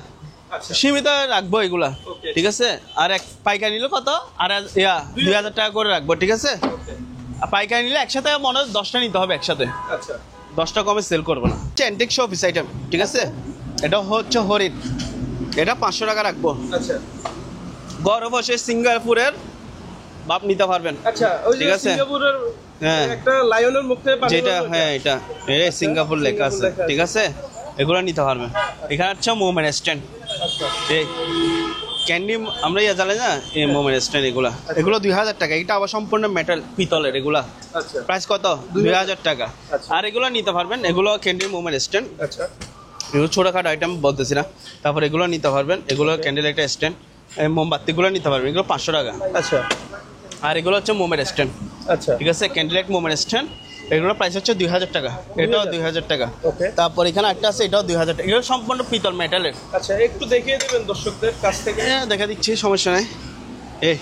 আচ্ছা সীমিত রাখবো এগুলা। Okay. ঠিক আছে, আর এক পাইকারি নিলে কত, আর 2,000 টাকা করে রাখবো। ঠিক আছে, ওকে আর পাইকারি নিলে একসাথে মনে হয় 10টা নিতে হবে একসাথে, আচ্ছা 10টা কমে সেল করবো না। Antique show piece item. ঠিক আছে, এটা হচ্ছে হরিণ, এটা 500 টাকা রাখবো। আচ্ছা ঘরে বসে সিঙ্গাপুরের বাপ নিতে পারবেন। আচ্ছা ওই যে ঠিক আছে। সিঙ্গাপুরের হ্যাঁ। একটা লায়নের মুখ থেকে পানি যেটা বের হচ্ছে। হ্যাঁ এটা সিঙ্গাপুর লেখা আছে। লেখা আছে। ঠিক আছে, এগুলো নিতে পারবেন। এখানে হচ্ছে মোমেন্ট স্ট্যান্ড, আচ্ছা এই ক্যান্ডি আমরা জানি না, এই মোমেন্ট স্ট্যান্ড এগুলো 2,000 টাকা। এটা আবার সম্পূর্ণ মেটাল পিতলের এগুলা। আচ্ছা প্রাইস কত, 2,000 টাকা। আচ্ছা। আর এগুলো নিতে পারবেন, এগুলো ক্যান্ডি মোমেন্ট স্ট্যান্ড, আচ্ছা এগুলো ছোটোখাটো আইটেম বলতেছি না। তারপর এগুলো নিতে পারবেন, এগুলো ক্যান্ডেল একটা স্ট্যান্ড, মোমবাতিগুলো নিতে পারবেন, এগুলো 500 টাকা। আচ্ছা আর এগুলো হচ্ছে মোমেন্ট স্ট্যান্ড। আচ্ছা ঠিক আছে, ক্যান্ডেলাইট মোমেন্ট স্ট্যান্ড, এগুলোর প্রাইস হচ্ছে 2,000 টাকা। এটাও 2,000 টাকা। ওকে তারপর এখানে একটা আছে, এটাও 2,000 টাকা। এগুলো সম্পূর্ণ পিতল মেটালের। আচ্ছা একটু দেখিয়ে দিবেন দর্শকদের কাছ থেকে। হ্যাঁ, দেখা দিচ্ছি, সমস্যা নাই। এই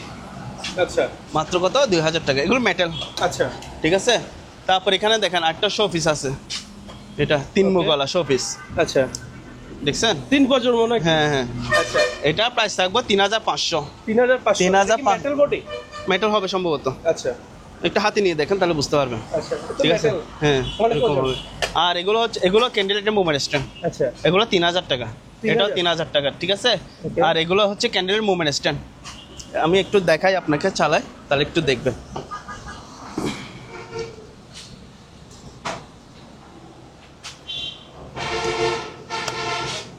আচ্ছা মাত্র কত, 2,000 টাকা। এগুলো মেটাল। আচ্ছা ঠিক আছে, তারপর এখানে দেখেন একটা শো পিস আছে, এটা 3 মুখওয়ালা শো পিস, আচ্ছা দেখছেন? 3 বছর মনে হয়। হ্যাঁ হ্যাঁ, আচ্ছা এটা প্রাইস থাকবো 3,500। 3,500 3,500 মেটাল বডি। মেটাল হবে সম্ভবত, আচ্ছা একটু হাতে নিয়ে দেখেন তাহলে বুঝতে পারবেন। আচ্ছা ঠিক আছে, হ্যাঁ অনেক এরকম ওজন। হবে। আর এগুলো হচ্ছে, এগুলো ক্যান্ডেলেটের মোমেন্ট স্ট্যান্ড, আচ্ছা এগুলো 3,000 টাকা। 3,000 এটাও 3,000 টাকা। ঠিক আছে, Okay. আর এগুলো হচ্ছে ক্যান্ডেলের মুভমেন্ট স্ট্যান্ড। আমি একটু দেখাই আপনাকে, চালাই তাহলে একটু দেখবেন।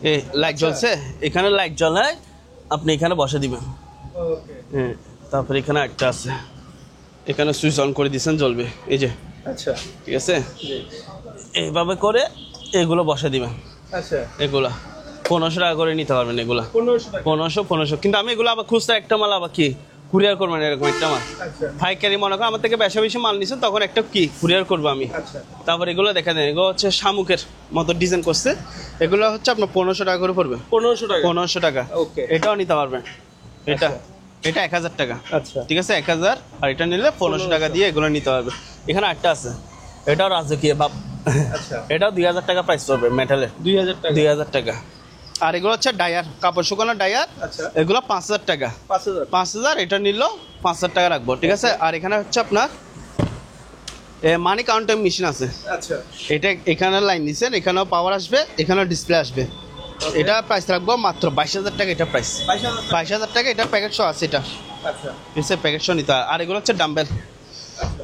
এই লাইট জ্বলছে, এখানে লাইট জ্বলায়, আপনি এখানে বসে দিবেন। ওকে হ্যাঁ, তারপর এখানে একটা আছে, এখানে সুইচ অন করে দিয়েছেন, জ্বলবে। এই যে, আচ্ছা ঠিক আছে, জি এইভাবে করে এগুলো বসে দিবেন। আচ্ছা এগুলা 1,500 টাকা করে নিতে পারবেন। এগুলা 1500 টাকা 1500। কিন্তু আমি এগুলো আবার খুচরা একটা মাল আবার কি কুরিয়ার করবেন, এরকম একটা মাল আচ্ছা পাইকারি মনে করেন আমার থেকে বেশি মাল নিছেন, তখন একটা কি কুরিয়ার করবো আমি। আচ্ছা তারপর এগুলো দেখা দেন, এগুলো হচ্ছে শামুকের মতো ডিজাইন করছে, এগুলো হচ্ছে আপনার 1,500 টাকা করে পড়বে। 1500 টাকা 1,500 টাকা। ওকে এটাও নিতে পারবেন। এটা আচ্ছা। এটা 1,000 টাকা। আচ্ছা ঠিক আছে, 1,000। আর এটা নিলে 1,500 টাকা দিয়ে এগুলো নিতে পারবে। এখানে একটা আছে, এটাও রাজকীয় বাপ, আচ্ছা এটাও 2,000 টাকা প্রাইস পড়বে মেটালের। 2000 টাকা 2,000 টাকা। আর এগুলো হচ্ছে ডায়ার, কাপড় শুকানো ডায়ার, আচ্ছা এগুলো 5,000 টাকা। 5000 5,000, এটা নিল 5,000 টাকা রাখবো। ঠিক আছে, আর এখানে হচ্ছে আপনার মানি কাউন্টার মেশিন আছে, আচ্ছা এটা এখানে লাইন দিচ্ছেন, এখানেও পাওয়ার আসবে, এখানেও ডিসপ্লে আসবে। এটা প্রাইস রাখবো মাত্র 22,000 টাকা। এটা প্রাইস 22000 22,000 টাকা। এটা প্যাকেট শো আছে, এটা আচ্ছা ঠিক আছে, প্যাকেট শো নিতে হয়। আর এগুলো হচ্ছে ডাম্বেল, আচ্ছা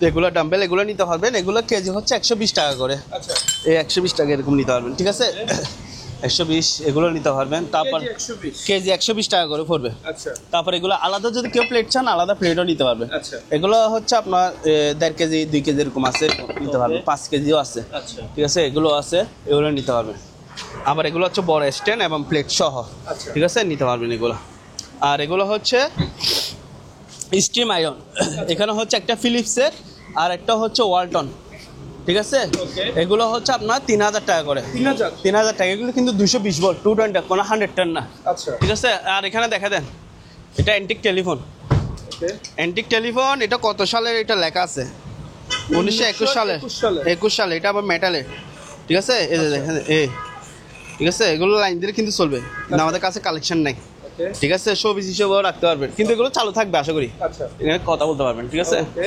এগুলো ডাম্বেল, এগুলো নিতে পারবেন। এগুলো কেজি হচ্ছে 120 টাকা করে। আচ্ছা এই 120 টাকা এরকম নিতে পারবেন। ঠিক আছে, 120 এগুলো নিতে পারবেন। তারপর কেজি 120 কেজি 120 টাকা করে পড়বে। আচ্ছা তারপর এগুলো আলাদা যদি কেউ প্লেট চান, আলাদা প্লেটও নিতে পারবে। আচ্ছা এগুলো হচ্ছে আপনার 1.5 কেজি 2 কেজি এরকম আছে, নিতে পারবেন। 5 কেজিও আছে। আচ্ছা ঠিক আছে, এগুলো আছে, এগুলো নিতে পারবেন। আবার এগুলো হচ্ছে বড় স্ট্যান্ড এবং প্লেট সহ, আচ্ছা। ঠিক আছে, নিতে পারবেন এগুলো। আর এগুলো হচ্ছে স্টিম আয়রন, এখানে হচ্ছে একটা ফিলিপসের আর একটা হচ্ছে ওয়ালটন, ঠিক আছে। Okay. এগুলো হচ্ছে আপনার 3000 টাকা করে, 3000। 3000 টাকা। এগুলো কিন্তু 220 ভোল্ট 220, কোনো 110 না, আচ্ছা। ঠিক আছে। আর এখানে দেখা দেন, এটা antique telephone, okay. Antique telephone. এটা কত সালের এটা লেখা আছে? 1921 সালে, 21 সালে। এটা আবার মেটালের, ঠিক আছে। এই যে দেখেন, ঠিক আছে, এগুলো লাইন দিয়ে কিন্তু চলবে না, আমাদের কাছে কালেকশন নাই, ওকে। ঠিক আছে। শোপিস হিসেবেও রাখতে পারবেন, কিন্তু এগুলো চালু থাকবে আশা করি, আচ্ছা। এখানে কথা বলতে পারবেন, ঠিক আছে। ওকে।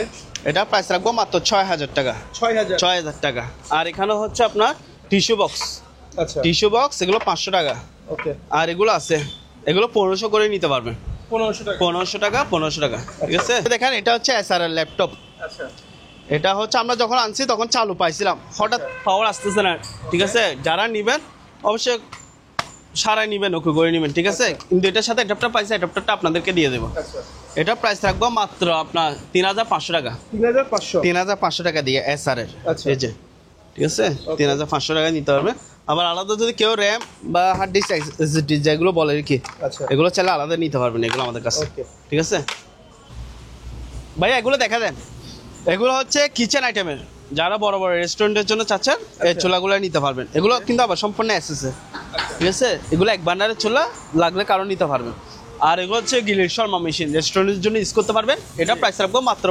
এটা প্রাইস রাখবো মাত্র 6000 টাকা, 6000। 6000 টাকা। আর এখানে হচ্ছে আপনার টিস্যু বক্স, আচ্ছা। টিস্যু বক্স, এগুলো 500 টাকা। ওকে। আর এগুলো আছে, এগুলো 1500 করে নিতে পারবেন, 1500 টাকা। 1500 টাকা, 1500 টাকা, ঠিক আছে। দেখেন, এটা হচ্ছে এসআরএর ল্যাপটপ। আচ্ছা। এটা হচ্ছে আমরা যখন আনছি তখন চালু পাইছিলাম, হঠাৎ পাওয়ার আসতেছে না, ঠিক আছে। যারা নিবেন অবশ্যই সারাই নিবেন, ওকে করে নিবেন, ঠিক আছে। কিন্তু এটার সাথে অ্যাডাপ্টার পাইছে, অ্যাডাপ্টারটা আপনাদেরকে দিয়ে দেবো। আচ্ছা। এটা প্রাইস রাখবো মাত্র আপনার 3500 টাকা, 3500। 3500 টাকা দিয়ে এসআরএর, আচ্ছা। এই যে, ঠিক আছে। 3500 টাকা নিতে পারবে। আবার আলাদা যদি কেউ র্যাম বা হার্ড ডিস্ক এসএসডি যেগুলো বলে আর কি, আচ্ছা। এগুলো চাইলে আলাদা নিতে পারবেন, এগুলো আমাদের কাছে, ওকে। ঠিক আছে। ভাই এগুলো দেখা দেন, এগুলো হচ্ছে কিচেন আইটেমের, যারা বড় বড় রেস্টুরেন্টের জন্য চাচ্ছেন এই চুলাগুলো নিতে পারবেন। এগুলো কিন্তু আবার সম্পূর্ণ এসএসএ, ঠিক আছে। এগুলো এক বান্ডারের চুলা, লাগলে কারো নিতে পারবেন। আর এগুলো হচ্ছে গিলির শর্মা মেশিন, রেস্টুরেন্টের জন্য ইউজ করতে পারবেন। এটা প্রাইস রাখবো মাত্র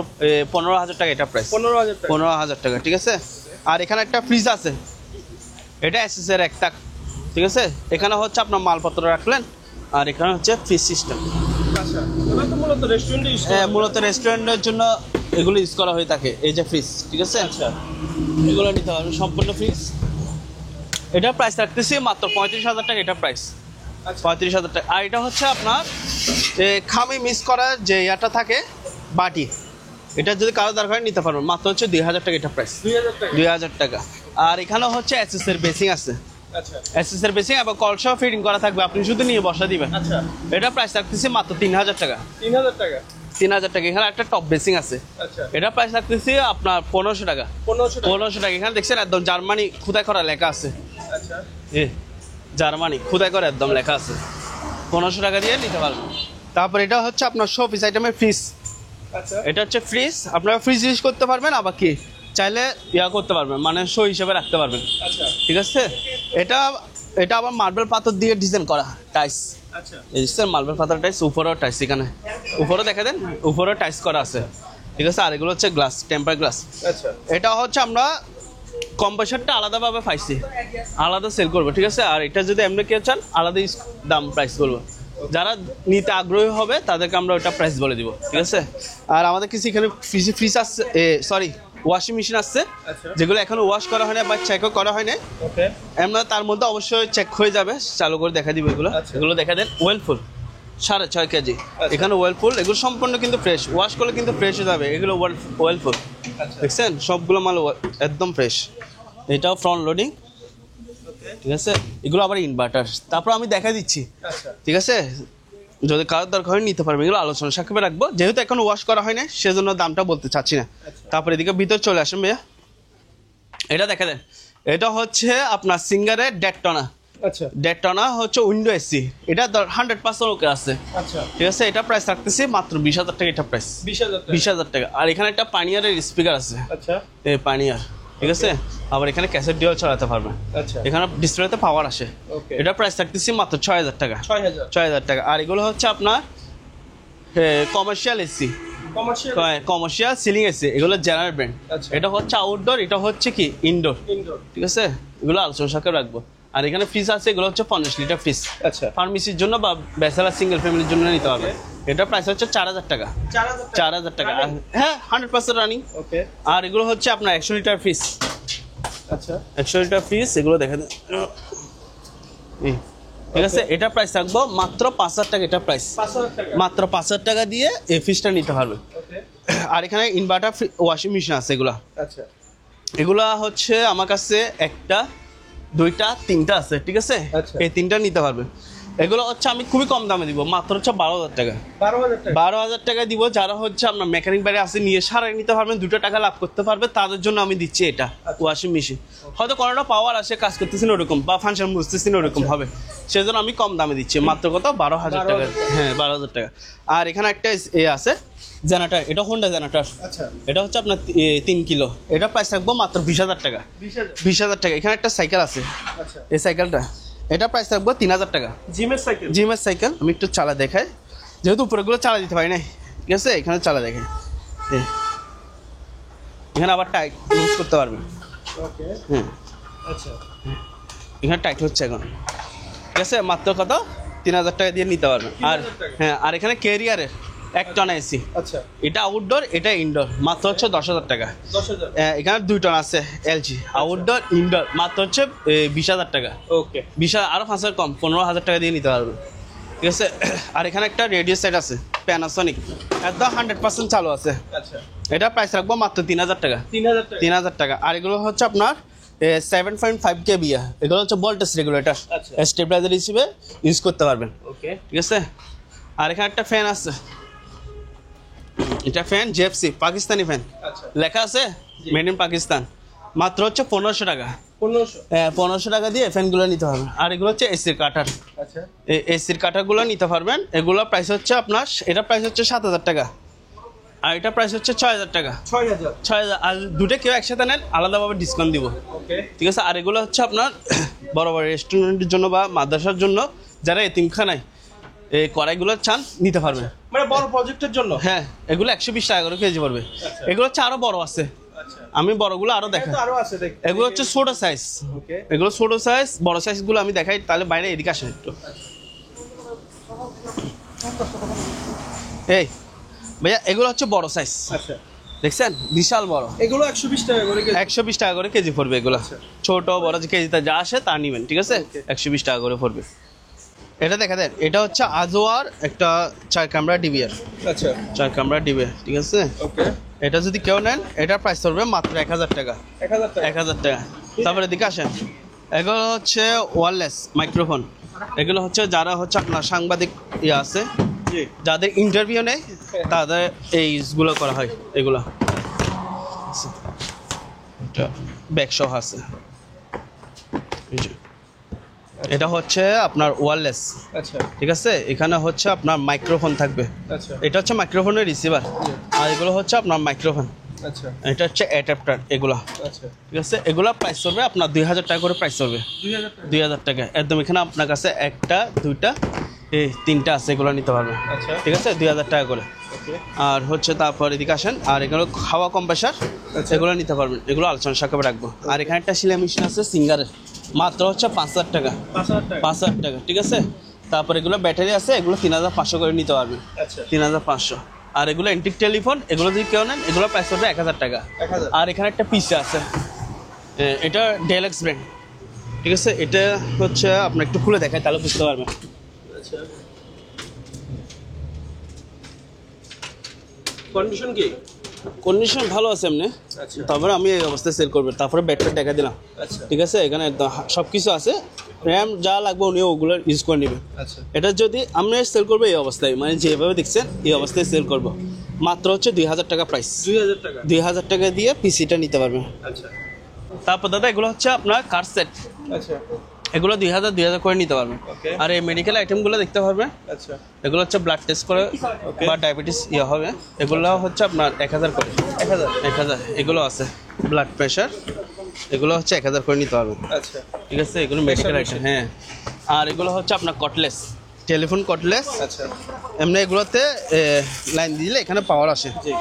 15000 টাকা, এটা প্রাইস 15000 টাকা। 15000 টাকা, ঠিক আছে। আর এখানে একটা ফ্রিজ আছে, এটা এসএসএর একটা, ঠিক আছে। এখানে হচ্ছে আপনার মালপত্র রাখলেন, আর এখানে হচ্ছে ফ্রিজ সিস্টেম। আচ্ছা। এটা তো মূলত রেস্টুরেন্টে ইউজ করা হ্যাঁ, হয়। মূলত রেস্টুরেন্টের জন্য এগুলো ইউজ করা হয়ে থাকে, এই যে ফ্রিজ, ঠিক আছে। আচ্ছা। এগুলো নিতে পারবেন সম্পূর্ণ ফ্রিজ। এটা প্রাইস রাখতেছি মাত্র 35000 টাকা, এটা প্রাইস আচ্ছা। 35000 টাকা। আর এটা হচ্ছে আপনার খামি মিক্স করার যে ইয়াটা থাকে, বাটি, এটা যদি কারো দরকার নিতে পারবেন, মাত্র হচ্ছে 2000 টাকা, এটা প্রাইস 2000 টাকা। 2000 টাকা। আর এখানে হচ্ছে এসএসএর বেসিং আছে, আচ্ছা। এসএসএর বেসিং এবং কলসহ ফিটিং করা থাকবে, আপনি শুধু নিয়ে বসা দিবেন। আচ্ছা। এটা প্রাইস রাখতেছি মাত্র 3000 টাকা, 3000 টাকা। 3000 টাকা। এখানে একটা টপ বেসিং আছে, আচ্ছা। এটা প্রাইস রাখতেছি আপনার 1500 টাকা, 1500 টাকা। 1500 টাকা। এখানে দেখছেন একদম জার্মানি খুদাই করা লেখা আছে, আচ্ছা। জার্মানি খুদাই করে একদম লেখা আছে, 1500 টাকা দিয়ে নিতে পারবেন। তারপর এটা হচ্ছে আপনার শোপিস আইটেমের ফ্রিজ, আচ্ছা। এটা হচ্ছে ফ্রিজ, আপনারা ফ্রিজ ইউজ করতে পারবেন, আবার কি চাইলে ইয়া করতে পারবেন, মানে শো হিসেবে রাখতে পারবেন, আচ্ছা। ঠিক আছে। এটা এটা আবার মার্বেল পাথর দিয়ে ডিজাইন করা টাইস, আচ্ছা। এই যে মার্বেল পাথর টাইস, উপরেও টাইস, এখানে উপরেও দেখা দেন, উপরেও টাইস করা আছে, ঠিক আছে। আর এগুলো হচ্ছে গ্লাস, টেম্পার গ্লাস। আচ্ছা। এটা হচ্ছে আমরা কম্প্রেসারটা আলাদাভাবে পাইছি, আলাদা সেল করবো, ঠিক আছে। আর এটা যদি এমনি কেউ চান, আলাদা দাম প্রাইস বলবো। যারা নিতে আগ্রহী হবে তাদেরকে আমরা ওটা প্রাইস বলে দিব, ঠিক আছে। আর আমাদের কিছু এখানে ফ্রিজ আসছে, সরি ওয়াশিং মেশিন আসছে, আচ্ছা। যেগুলো এখনো ওয়াশ করা হয় না বা চেকও করা হয় না, ওকে। এমন তার মধ্যে অবশ্যই চেক হয়ে যাবে, চালু করে দেখা দিব এগুলো। আচ্ছা। এগুলো দেখা দেন ওয়েলফুল 6.5 কেজি, আচ্ছা। এখানে ওয়েলফুল, এগুলো সম্পূর্ণ কিন্তু ফ্রেশ, ওয়াশ করলে কিন্তু ফ্রেশ হয়ে যাবে, এগুলো ওয়েলফুল, আচ্ছা। দেখছেন সবগুলো মাল একদম ফ্রেশ। এটাও ফ্রন্ট লোডিং, ঠিক আছে। এগুলো আবার ইনভার্টার। তারপর আমি দেখা দিচ্ছি, আচ্ছা। ঠিক আছে, যদি কারোর দরকার হয় নিতে পারবে। এগুলো আলোচনা সাক্ষেপে রাখবো, যেহেতু এখন ওয়াশ করা হয় না সেজন্য দামটা বলতে চাচ্ছি না। তারপর এদিকে ভিতর চলে আসেন ভাইয়া, এটা দেখা দেন, এটা হচ্ছে আপনার সিঙ্গারের ডেটটনা, আচ্ছা। ডেটটনা হচ্ছে উইন্ডো এসি, এটা 100% ওকে আছে, আচ্ছা। ঠিক আছে। এটা প্রাইস রাখতেছি মাত্র 20000 টাকা, এটা প্রাইস 20000 টাকা। 20000 টাকা। আর এখানে একটা পানিয়ারের স্পিকার আছে, আচ্ছা। এই পানিয়ার, ঠিক আছে। আবার এখানে ক্যাসেট ডিও চালাতে পারবেন, আচ্ছা। এখানে ডিসপ্লেতে পাওয়ার আসে। ওকে। এটা প্রাইস রাখতেছি মাত্র 6000 টাকা, 6000। 6000 টাকা। আর এগুলো হচ্ছে আপনার commercial AC, commercial. Commercial ceiling AC, এগুলো জেনারেল ব্র্যান্ড। আচ্ছা। এটা হচ্ছে আউটডোর, এটা হচ্ছে কি ইনডোর, ইনডোর। ঠিক আছে। এগুলো আলোচনা সাক্ষেপে রাখবো। আর এখানে ফ্রিজ আছে, এগুলো হচ্ছে 50 লিটার ফ্রিজ, আচ্ছা। ফার্মেসির জন্য বা ব্যাচেলার সিঙ্গেল ফ্যামিলির জন্য নিতে হবে। এটা প্রাইস হচ্ছে 4000 টাকা, 4000 টাকা। 4000 টাকা। হ্যাঁ, 100% রানিং। ওকে। আর এগুলো হচ্ছে আপনার 100 লিটার ফ্রিজ, আচ্ছা। 100 লিটার ফ্রিজ, এগুলো দেখা দেন, ঠিক আছে। এটা প্রাইস রাখবো মাত্র 5000 টাকা, এটা প্রাইস 5000 টাকা। মাত্র 5000 টাকা দিয়ে এই ফ্রিজটা নিতে পারবে। ওকে। আর এখানে ইনভার্টার ওয়াশিং মেশিন আছে, এগুলা আচ্ছা। এগুলা হচ্ছে আমার কাছে একটা, দুইটা, তিনটা আছে, ঠিক আছে। আচ্ছা। এই তিনটা নিতে পারবে। এগুলো হচ্ছে আমি খুবই কম দামে দিব, মাত্র হচ্ছে 12,000 টাকা। 12,000 টাকা। 12,000 টাকা দিব। যারা হচ্ছে আপনার মেকানিক বাড়ি আসে নিয়ে সারাই নিতে পারবেন, 2 টাকা লাভ করতে পারবে, তাদের জন্য আমি দিচ্ছি এটা ওয়াশিং মেশিন। হয়তো কোনোটা পাওয়ার আসে কাজ করতেছেন ওরকম, বা ফাংশন বুঝতেছেন ওরকম হবে, সেজন্য আমি কম দামে দিচ্ছি, মাত্র কত 12,000 টাকা। হ্যাঁ 12,000 টাকা। আর এখানে একটা আছে জেনারেটর, এটা হোন্ডা জেনারেটর। আচ্ছা, এটা হচ্ছে আপনার 3 কিলো, এটা প্রাইস রাখবো মাত্র 20,000 টাকা। 20,000 টাকা। এখানে একটা সাইকেল আছে, আচ্ছা, এই সাইকেলটা, এটা প্রাইস রাখবো 3,000 টাকা। জিমের সাইকেল। জিমের সাইকেল। আমি একটু চালা দেখাই, যেহেতু উপরেগুলো চালা দিতে পারি না, ঠিক আছে, এখানে চালা দেখাই। এখানে আবার টাইট ইউজ করতে পারবেন। ওকে, হ্যাঁ আচ্ছা, এখানে টাইট হচ্ছে এখন, ঠিক আছে, মাত্র কত 3,000 টাকা দিয়ে নিতে পারবেন। আর 3,000 টাকা। হ্যাঁ, আর এখানে ক্যারিয়ারের 1 টন এসি, আচ্ছা, এটা আউটডোর, এটা ইনডোর, মাত্র হচ্ছে 10,000 টাকা। 10,000। এখানে 2 টন আছে এলজি, আউটডোর ইনডোর, মাত্র হচ্ছে 20,000 টাকা। ওকে, 20,000 আরও 5,000 কম, 15,000 টাকা দিয়ে নিতে পারবেন, ঠিক আছে। আর এখানে একটা রেডিও সেট আছে প্যানাসনিক, একদম 100% চালু আছে, আচ্ছা, এটা প্রাইস রাখবো মাত্র 3,000 টাকা। 3,000 টাকা। 3,000 টাকা। আর এগুলো হচ্ছে আপনার 7.5 কেবি, এগুলো হচ্ছে ভোল্টেজ রেগুলেটর, আচ্ছা। স্টেবিলাইজার হিসেবে ইউজ করতে পারবেন, ওকে, ঠিক আছে। আর এখানে একটা ফ্যান আছে, এটা ফ্যান জেএফসি, পাকিস্তানি ফ্যান, আচ্ছা, লেখা আছে মেড ইন পাকিস্তান, মাত্র হচ্ছে 1,500 টাকা। 1500। 1,500 টাকা দিয়ে ফ্যানগুলো নিতে পারবেন। আর এগুলো হচ্ছে এসির কাটার, আচ্ছা, এসির কাটারগুলো নিতে পারবেন। এগুলোর প্রাইস হচ্ছে আপনার, এটা প্রাইস হচ্ছে 7,000 টাকা, আর এটা প্রাইস হচ্ছে 6,000 টাকা। 6,000। 6,000। আর দুটো কেউ একসাথে নেন আলাদাভাবে ডিসকাউন্ট দিব, ওকে, ঠিক আছে। আর এগুলো হচ্ছে আপনার বড় বড় রেস্টুরেন্টের জন্য বা মাদ্রাসার জন্য, যারা এতিমখানায় এই কড়াইগুলো চান নিতে পারবেন। মানে বড় প্রজেক্টের জন্য। হ্যাঁ, এগুলো 120 টাকা করে কেজি পড়বে। আচ্ছা। এগুলো হচ্ছে আরো বড় আছে, আচ্ছা, আমি বড়গুলো আরো এটা দেখাই। তো আরো আছে দেখ। এগুলো হচ্ছে ছোট সাইজ, ওকে, এগুলো ছোট সাইজ। বড় সাইজগুলো আমি দেখাই, তাহলে বাইরে এদিকে আসেন একটু। এই ভাইয়া, এগুলো হচ্ছে বড় সাইজ, আচ্ছা, দেখছেন, বিশাল বড়। এগুলো 120 টাকা করে কেজি। 120 টাকা করে কেজি পড়বে এগুলো। আচ্ছা। ছোট বড় যে কেজিতে যা আসে তা নিবেন, ঠিক আছে। 120 টাকা করে পড়বে। এটা দেখা দেন, এটা হচ্ছে আজোয়ার একটা 4 ক্যামেরা ডিবিআর, আচ্ছা, 4 ক্যামেরা ডিবিআর, ঠিক আছে। ওকে, এটা যদি কেউ নেন, এটার প্রাইস পড়বে মাত্র 1,000 টাকা। 1,000 টাকা। 1,000 টাকা। তারপরে এদিকে আসেন, এগুলো হচ্ছে ওয়্যারলেস মাইক্রোফোন। এগুলো হচ্ছে যারা হচ্ছে আপনার সাংবাদিক আছে, জি, যাদের ইন্টারভিউ নেই, তাদের এইগুলো করা হয়। এগুলো ব্যাগ সহ আছে, এই যে। এটা হচ্ছে আপনার ওয়্যারলেস, আচ্ছা, ঠিক আছে। এখানে হচ্ছে আপনার মাইক্রোফোন থাকবে, আচ্ছা, এটা হচ্ছে মাইক্রোফোনের রিসিভার, আর এগুলো হচ্ছে আপনার মাইক্রোফোন, আচ্ছা, এটা হচ্ছে অ্যাডাপ্টার। এগুলো, আচ্ছা, ঠিক আছে। এগুলো প্রাইস পড়বে আপনার 2,000 টাকা করে প্রাইস পড়বে। 2,000 টাকা। 2,000 টাকা একদম। এখানে আপনার কাছে একটা, দুইটা, এই 3টা আছে, এগুলো নিতে পারবেন, আচ্ছা, ঠিক আছে, 2,000 টাকা করে। ওকে, আর হচ্ছে তারপর এদিকে আসেন, আর এগুলো খাওয়া কম্প্রেসার, আচ্ছা। এগুলো নিতে পারবেন, এগুলো আলোচনা সাকাবে রাখবো। আর এখানে একটা সেলাই মেশিন আছে সিঙ্গারের, মাত্র হচ্ছে 5,000 টাকা। 5,000 টাকা। 5,000 টাকা, ঠিক আছে। তারপর এগুলো ব্যাটারি আছে, এগুলো 3,500 করে নিতে পারবেন, আচ্ছা, 3,500। আর এগুলো এন্টিক টেলিফোন, এগুলো যদি কেউ নেন, এগুলো প্রাইস পড়বে 1,000 টাকা। 1,000। আর এখানে একটা পিসি আছে, এটা ডেলাক্স ব্র্যান্ড, ঠিক আছে। এটা হচ্ছে আপনার একটু খুলে দেখায়, তাহলে বুঝতে পারবেন। আচ্ছা, কন্ডিশন কি? কন্ডিশন ভালো আছে এমনি, আচ্ছা, তারপরে আমি এই অবস্থায় সেল করবো। তারপরে ব্যাটারি দেখা দিলাম, আচ্ছা, ঠিক আছে। এখানে সব কিছু আছে, র্যাম যা লাগবে উনি ওগুলো ইউজ করে নেবেন। আচ্ছা, এটা যদি আমরা সেল করবো এই অবস্থায়, মানে যেভাবে দেখছেন এই অবস্থায় সেল করবো, মাত্র হচ্ছে 2,000 টাকা প্রাইস। 2,000 টাকা। 2,000 টাকা দিয়ে পিসিটা নিতে পারবেন। আচ্ছা, তারপর দাদা এগুলো হচ্ছে আপনার কার সেট, আচ্ছা, এগুলো 2,000 করে নিতে পারবেন। ওকে, আর এই মেডিকেল আইটেমগুলো দেখতে পারবেন, আচ্ছা, এগুলো হচ্ছে ব্লাড টেস্ট করে Okay. বা ডায়াবেটিস হবে, এগুলো হচ্ছে আপনার 1,000 করে। 1,000। 1,000 এগুলো আছে। ব্লাড প্রেশার, এগুলো হচ্ছে 1,000 করে নিতে পারবেন, আচ্ছা, ঠিক আছে। এগুলো মেডিকেল আইটেম, হ্যাঁ। আর এগুলো হচ্ছে আপনার কটলেস, টেলিফোন কটলেস। আচ্ছা, এমনি এগুলোতে লাইন দিলে এখানে পাওয়ার আসে। জি,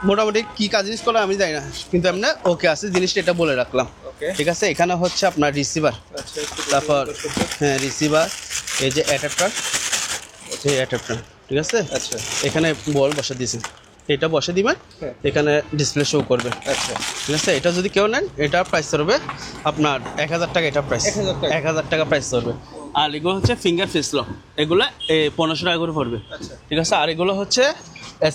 মোটামুটি কি কাজ ইউজ করে আমি জানি না, কিন্তু এমনি ওকে আছে জিনিসটা, এটা বলে রাখলাম, ওকে, ঠিক আছে। এখানে হচ্ছে আপনার রিসিভার, আচ্ছা, একটু তারপর দর্শকদের। হ্যাঁ রিসিভার, এই যে অ্যাডাপ্টার, এই অ্যাডাপ্টার, ঠিক আছে। আচ্ছা, এখানে বল বসে দিয়েছেন, এটা বসে দিবেন, হ্যাঁ। এখানে ডিসপ্লে শো করবে, আচ্ছা, ঠিক আছে। এটা যদি কেউ নেন, এটা প্রাইস করবে আপনার 1,000 টাকা, এটা প্রাইস 1,000 টাকা। 1,000 টাকা প্রাইস করবে। আর এগুলো হচ্ছে ফিঙ্গার ফেস লক, এগুলো 1,500 টাকা করে পড়বে, আচ্ছা, ঠিক আছে। আর এগুলো হচ্ছে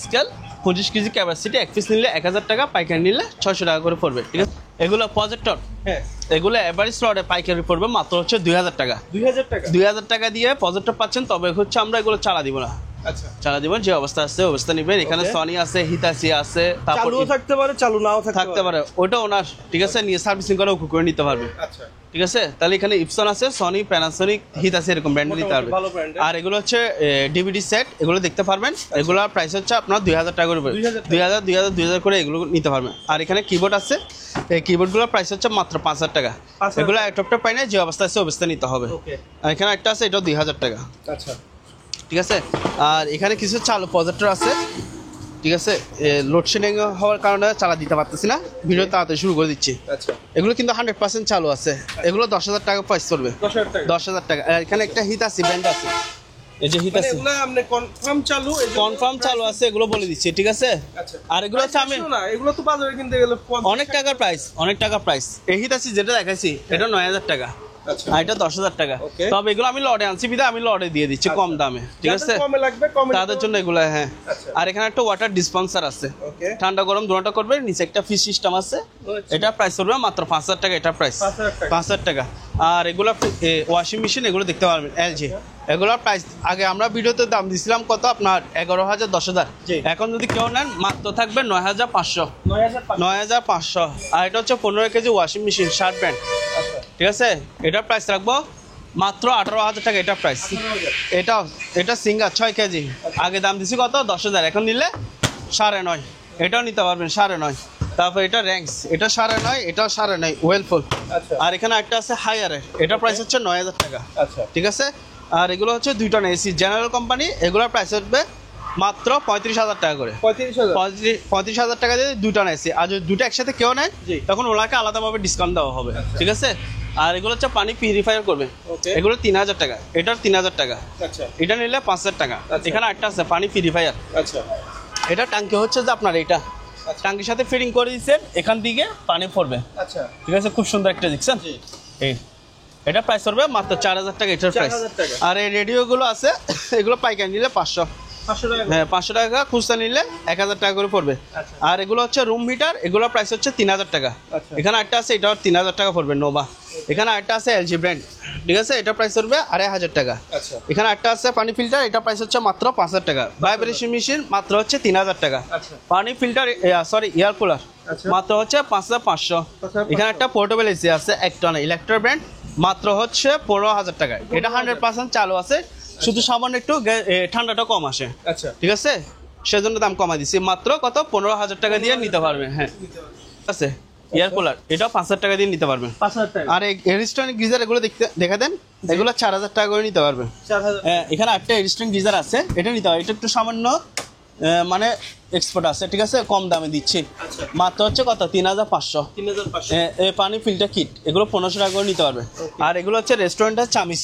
স্কেল 25 কেজি ক্যাপাসিটি, এক পিস নিলে 1000 টাকা, পাইকারি নিলে 600 টাকা করে পড়বে। ঠিক আছে, এগুলো প্রজেক্টর, হ্যাঁ এগুলো এভারেজ রডে পাইকারি পড়বে মাত্র হচ্ছে 2000 টাকা। 2000 টাকা। 2000 টাকা দিয়ে প্রজেক্টর পাচ্ছেন, তবে হচ্ছে আমরা এগুলো চালা দিব না, আচ্ছা, চালা দিব যে অবস্থা আছে অবস্থা নিবেন। এখানে Okay. সনি আছে, হিতাসি আছে, তারপর চালুও থাকতে পারে, চালু নাও থাকতে পারে, ওটা ওনার। ঠিক আছে, নিয়ে সার্ভিসিং করে ওকে করে নিতে পারবে। আচ্ছা, ঠিক আছে, তাহলে এখানে ইপসন আছে, সনি, প্যানাসোনিক, হিতাসি এরকম ব্র্যান্ড নিতে পারবে। ভালো brand এর। আর এগুলো হচ্ছে ডিভিডি সেট, এগুলো দেখতে পারবেন। এগুলোর প্রাইস হচ্ছে আপনার 2000 টাকা করে, 2000 করে এগুলো নিতে পারবেন। আর এখানে কিবোর্ড আছে, এই কিবোর্ডগুলোর প্রাইস হচ্ছে মাত্র 5000 টাকা। 5000 এগুলো একটা পাই না, যে অবস্থা আছে অবস্থা নিতে হবে। ওকে, আর এখানে একটা আছে, এটাও 2000 টাকা। আচ্ছা, ঠিক আছে, আর এখানে কিছু চালু প্রজেক্টর আছে। ঠিক আছে, লোডশেডিং হওয়ার কারণে চালা দিতে পারতেছি না, ভিডিও তাড়াতাড়ি শুরু করে দিচ্ছি। আচ্ছা, এগুলো কিন্তু 100% চালু আছে, এগুলো 10,000 টাকা প্রাইস পড়বে। 10000 টাকা। 10,000 টাকা। আর এখানে একটা হিতাসি ব্র্যান্ড আছে, এই যে মানে হিতাসি এগুলো আপনি কনফার্ম চালু, এই যে কনফার্ম চালু আছে, এগুলো বলে দিচ্ছি। ঠিক আছে, আচ্ছা, আর এগুলো হচ্ছে আমি না এগুলো তো বাজারে কিনতে গেলে অনেক টাকার প্রাইস, অনেক টাকা প্রাইস। এই হিতাসি যেটা দেখাইছি এটা 9,000 টাকা, আচ্ছা, আর এটা 10,000 টাকা। Okay. তবে এগুলো আমি লটে আনছি বিদা, আমি লটে দিয়ে দিচ্ছি কম দামে। ঠিক আছে, কমে লাগবে, কমে তাদের জন্য এগুলো। হ্যাঁ, আচ্ছা। আর এখানে একটা ওয়াটার ডিসপেন্সার আছে, ওকে, ঠান্ডা গরম দুটোটা করবে, নিচে একটা ফ্রিজ সিস্টেম আছে। আচ্ছা। এটা প্রাইস পড়বে মাত্র 5000 টাকা, এটা প্রাইস 5000 টাকা। 5000 টাকা। আর এগুলো ওয়াশিং মেশিন, এগুলো দেখতে পারবেন এলজি। এগুলোর প্রাইস আগে আমরা ভিডিওতে দাম দিছিলাম কত আপনার 11,000 10,000, জি। এখন যদি কেউ নেন মাত্র থাকবে 9,500। 9500। 9,500। আর এটা হচ্ছে 15 KG washing machine, shirt brand. আচ্ছা, ঠিক আছে, এটার প্রাইস রাখবো মাত্র 18,000 টাকা, এটা প্রাইস। 18,000। এটা সিঙ্গার 6 কেজি, আগে দাম দিছি কত 10,000, এখন নিলে 9.5। এটাও নিতে পারবেন 9.5। তারপর এটা র্যাঙ্কস, এটা 9.5, এটাও 9.5 ওয়েলফুল। আচ্ছা, আর এখানে একটা আছে হায়ারের, এটা প্রাইস হচ্ছে 9,000 টাকা। আচ্ছা, ঠিক আছে, আর এগুলো হচ্ছে 2 টন এসি জেনারেল কোম্পানি, এগুলোর প্রাইস হবে মাত্র 35,000 টাকা করে। 35,000। 35,000 টাকা দিয়ে 2 টন এসি। আর যদি দুটো একসাথে কেউ নেয় জি। তখন ওনাকে আলাদাভাবে ডিসকাউন্ট দেওয়া হবে। আচ্ছা। ঠিক আছে, আর এগুলো হচ্ছে পানি পিউরিফায়ার করবে, ওকে, এগুলো 3,000 টাকা, এটার 3,000 টাকা। আচ্ছা, এটা নিলে 5,000 টাকা। আচ্ছা। এখানে একটা আছে পানি পিউরিফায়ার, আচ্ছা, এটা ট্যাঙ্কি হচ্ছে যে আপনার এটা আচ্ছা। ট্যাঙ্কির সাথে ফিটিং করে দিচ্ছেন, এখান থেকে পানি পড়বে। আচ্ছা, ঠিক আছে, খুব সুন্দর একটা দেখছেন। জি, এই এটা প্রাইস পড়বে মাত্র 4,000 টাকা, এটার প্রাইস। 4,000 টাকা। আর এই রেডিওগুলো আছে, এগুলো পাইকারি নিলে 500। 500 টাকা। হ্যাঁ, 500 টাকা, খুচরা নিলে 1,000 টাকা করে পড়বে। আচ্ছা, আর এগুলো হচ্ছে রুম হিটার, এগুলোর প্রাইস হচ্ছে 3,000 টাকা। আচ্ছা। এখানে একটা আছে, এটাও 3,000 টাকা পড়বে, নোভা। এখানে একটা আছে এলজি ব্র্যান্ড, ঠিক আছে, এটা প্রাইস পড়বে 2,500 টাকা। আচ্ছা, এখানে একটা আছে পানি ফিল্টার, এটা প্রাইস হচ্ছে মাত্র 5,000 টাকা। ভাইব্রেশন মেশিন মাত্র হচ্ছে 3,000 টাকা। আচ্ছা, পানি ফিল্টার সরি এয়ার কুলার আচ্ছা। মাত্র হচ্ছে 5,500। 5,500 এখানে একটা পোর্টেবল এসি আছে 1 টন ইলেকট্রো ব্র্যান্ড, মাত্র হচ্ছে 15,000 টাকা। এটা 100% চালু আছে, শুধু সামান্য একটু ঠান্ডাটা কম আসে। আচ্ছা, ঠিক আছে, সেজন্য দাম কমাই দিচ্ছি, মাত্র কত 15,000 টাকা দিয়ে নিতে পারবেন। হ্যাঁ, ঠিক আছে, এয়ার কুলার এটাও 5,000 টাকা দিয়ে নিতে পারবেন। 5,000 টাকা। আর এই এরিস্টনিক গিজার এগুলো দেখা দেন, এগুলো 4,000 টাকা করে নিতে পারবেন। 4,000। হ্যাঁ, এখানে একটা এরিস্টনিক গিজার আছে, এটা নিতে হবে, এটা একটু সামান্য মানে এক্সপোর্ট আছে। ঠিক আছে, কম দামে দিচ্ছি, আচ্ছা, মাত্র হচ্ছে কত 3,500। 3,500। এই পানি ফিল্টার কিট এগুলো 1,500 টাকা করে নিতে পারবে। আর এগুলো হচ্ছে রেস্টুরেন্টের চামিচ।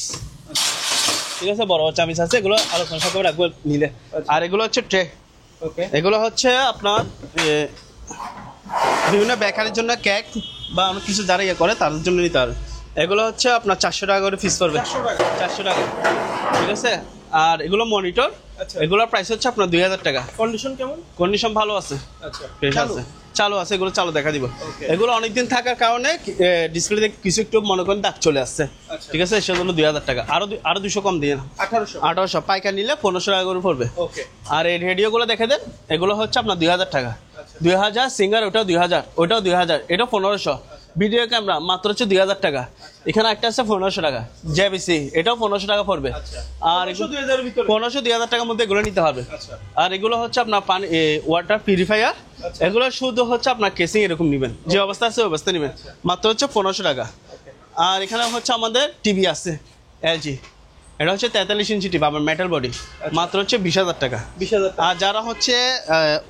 ঠিক আছে, বড় বড় চামিচ আছে, এগুলো আলোচনা সাথে রাখবো নিলে। আচ্ছা। আর এগুলো হচ্ছে ট্রে, ওকে, এগুলো হচ্ছে আপনার বিভিন্ন বেকারির জন্য কেক বা অনেক কিছু যারা ইয়ে করে তাদের জন্য নিতে হবে। এগুলো হচ্ছে আপনার 400 টাকা করে পিস পড়বে, 400 টাকা। 400 টাকা। ঠিক আছে, আর এগুলো মনিটর, আচ্ছা। এগুলোর প্রাইস হচ্ছে আপনার 2,000 টাকা। কন্ডিশন কেমন? কন্ডিশন ভালো আছে, আচ্ছা, ফ্রেশ চালু? আছে, চালু আছে, এগুলো চালু দেখা দিব। Okay. এগুলো অনেকদিন থাকার কারণে ডিসপ্লেতে কিছু একটু মনে করেন দাগ চলে আসছে। আচ্ছা। ঠিক আছে, সেজন্য 2,000 টাকা, আরো 200 কম দিয়ে 1800। 1800। পাইকারি নিলে 1500 টাকা করে পড়বে। ওকে, আর এই রেডিওগুলো দেখে দেন, এগুলো হচ্ছে আপনার 2,000 টাকা। আচ্ছা। 2,000 সিঙ্গার, ওটাও 2,000, ওটাও 2,000, এটা 1,500। ভিডিও ক্যামেরা মাত্র হচ্ছে 2,000 টাকা। এখানে একটা আছে 1,500 টাকা জেবিসি, এটাও 1,500 টাকা পড়বে। আচ্ছা, আর 1500-2000 এর ভিতরে। 1500-2,000 টাকার মধ্যে এগুলো নিতে হবে। আচ্ছা, আর এগুলো হচ্ছে আপনার পানি ওয়াটার পিউরিফায়ার, আচ্ছা। এগুলো শুধু হচ্ছে আপনার কেসিং এরকম নেবেন, যে অবস্থা আছে ওই অবস্থা নেবেন, মাত্র হচ্ছে 1,500 টাকা। ওকে, আর এখানে হচ্ছে আমাদের টিভি আছে এলজি, এটা হচ্ছে 43 ইঞ্চি টিভি, আবার মেটাল বডি, মাত্র হচ্ছে 20,000 টাকা। 20,000 টাকা। আর যারা হচ্ছে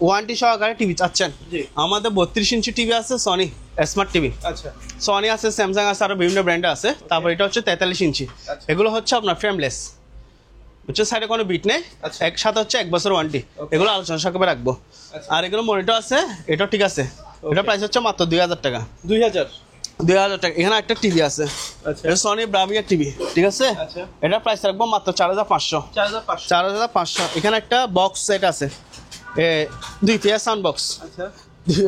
ওয়ারেন্টি সহকারে টিভি চাচ্ছেন, জি। আমাদের 32 ইঞ্চি টিভি আছে, সনি স্মার্ট টিভি, আচ্ছা, সনি আছে, স্যামসাং আছে, আরো বিভিন্ন ব্র্যান্ডে আছে। তারপর এটা হচ্ছে 43 ইঞ্চি, আচ্ছা। এগুলো হচ্ছে আপনার ফ্রেমলেস, হচ্ছে সাইডে কোনো বিট নেই, আচ্ছা। একসাথে হচ্ছে 1 বছর ওয়ারেন্টি। Okay. এগুলো আলোচনা সাপেক্ষে রাখবো। আচ্ছা। আর এগুলো মনিটর আছে, এটাও ঠিক আছে, এটা প্রাইস হচ্ছে মাত্র 2,000 টাকা। 2000। 2,000 টাকা। এখানে একটা টিভি আছে, আচ্ছা, এটা সনি ব্রাভিয়ার টিভি, ঠিক আছে, আচ্ছা। এটা প্রাইস রাখবো মাত্র 4,500। 4,500। 4,500। এখানে একটা বক্স সেট আছে, 2 পেয়ার সাউন্ড বক্স, আচ্ছা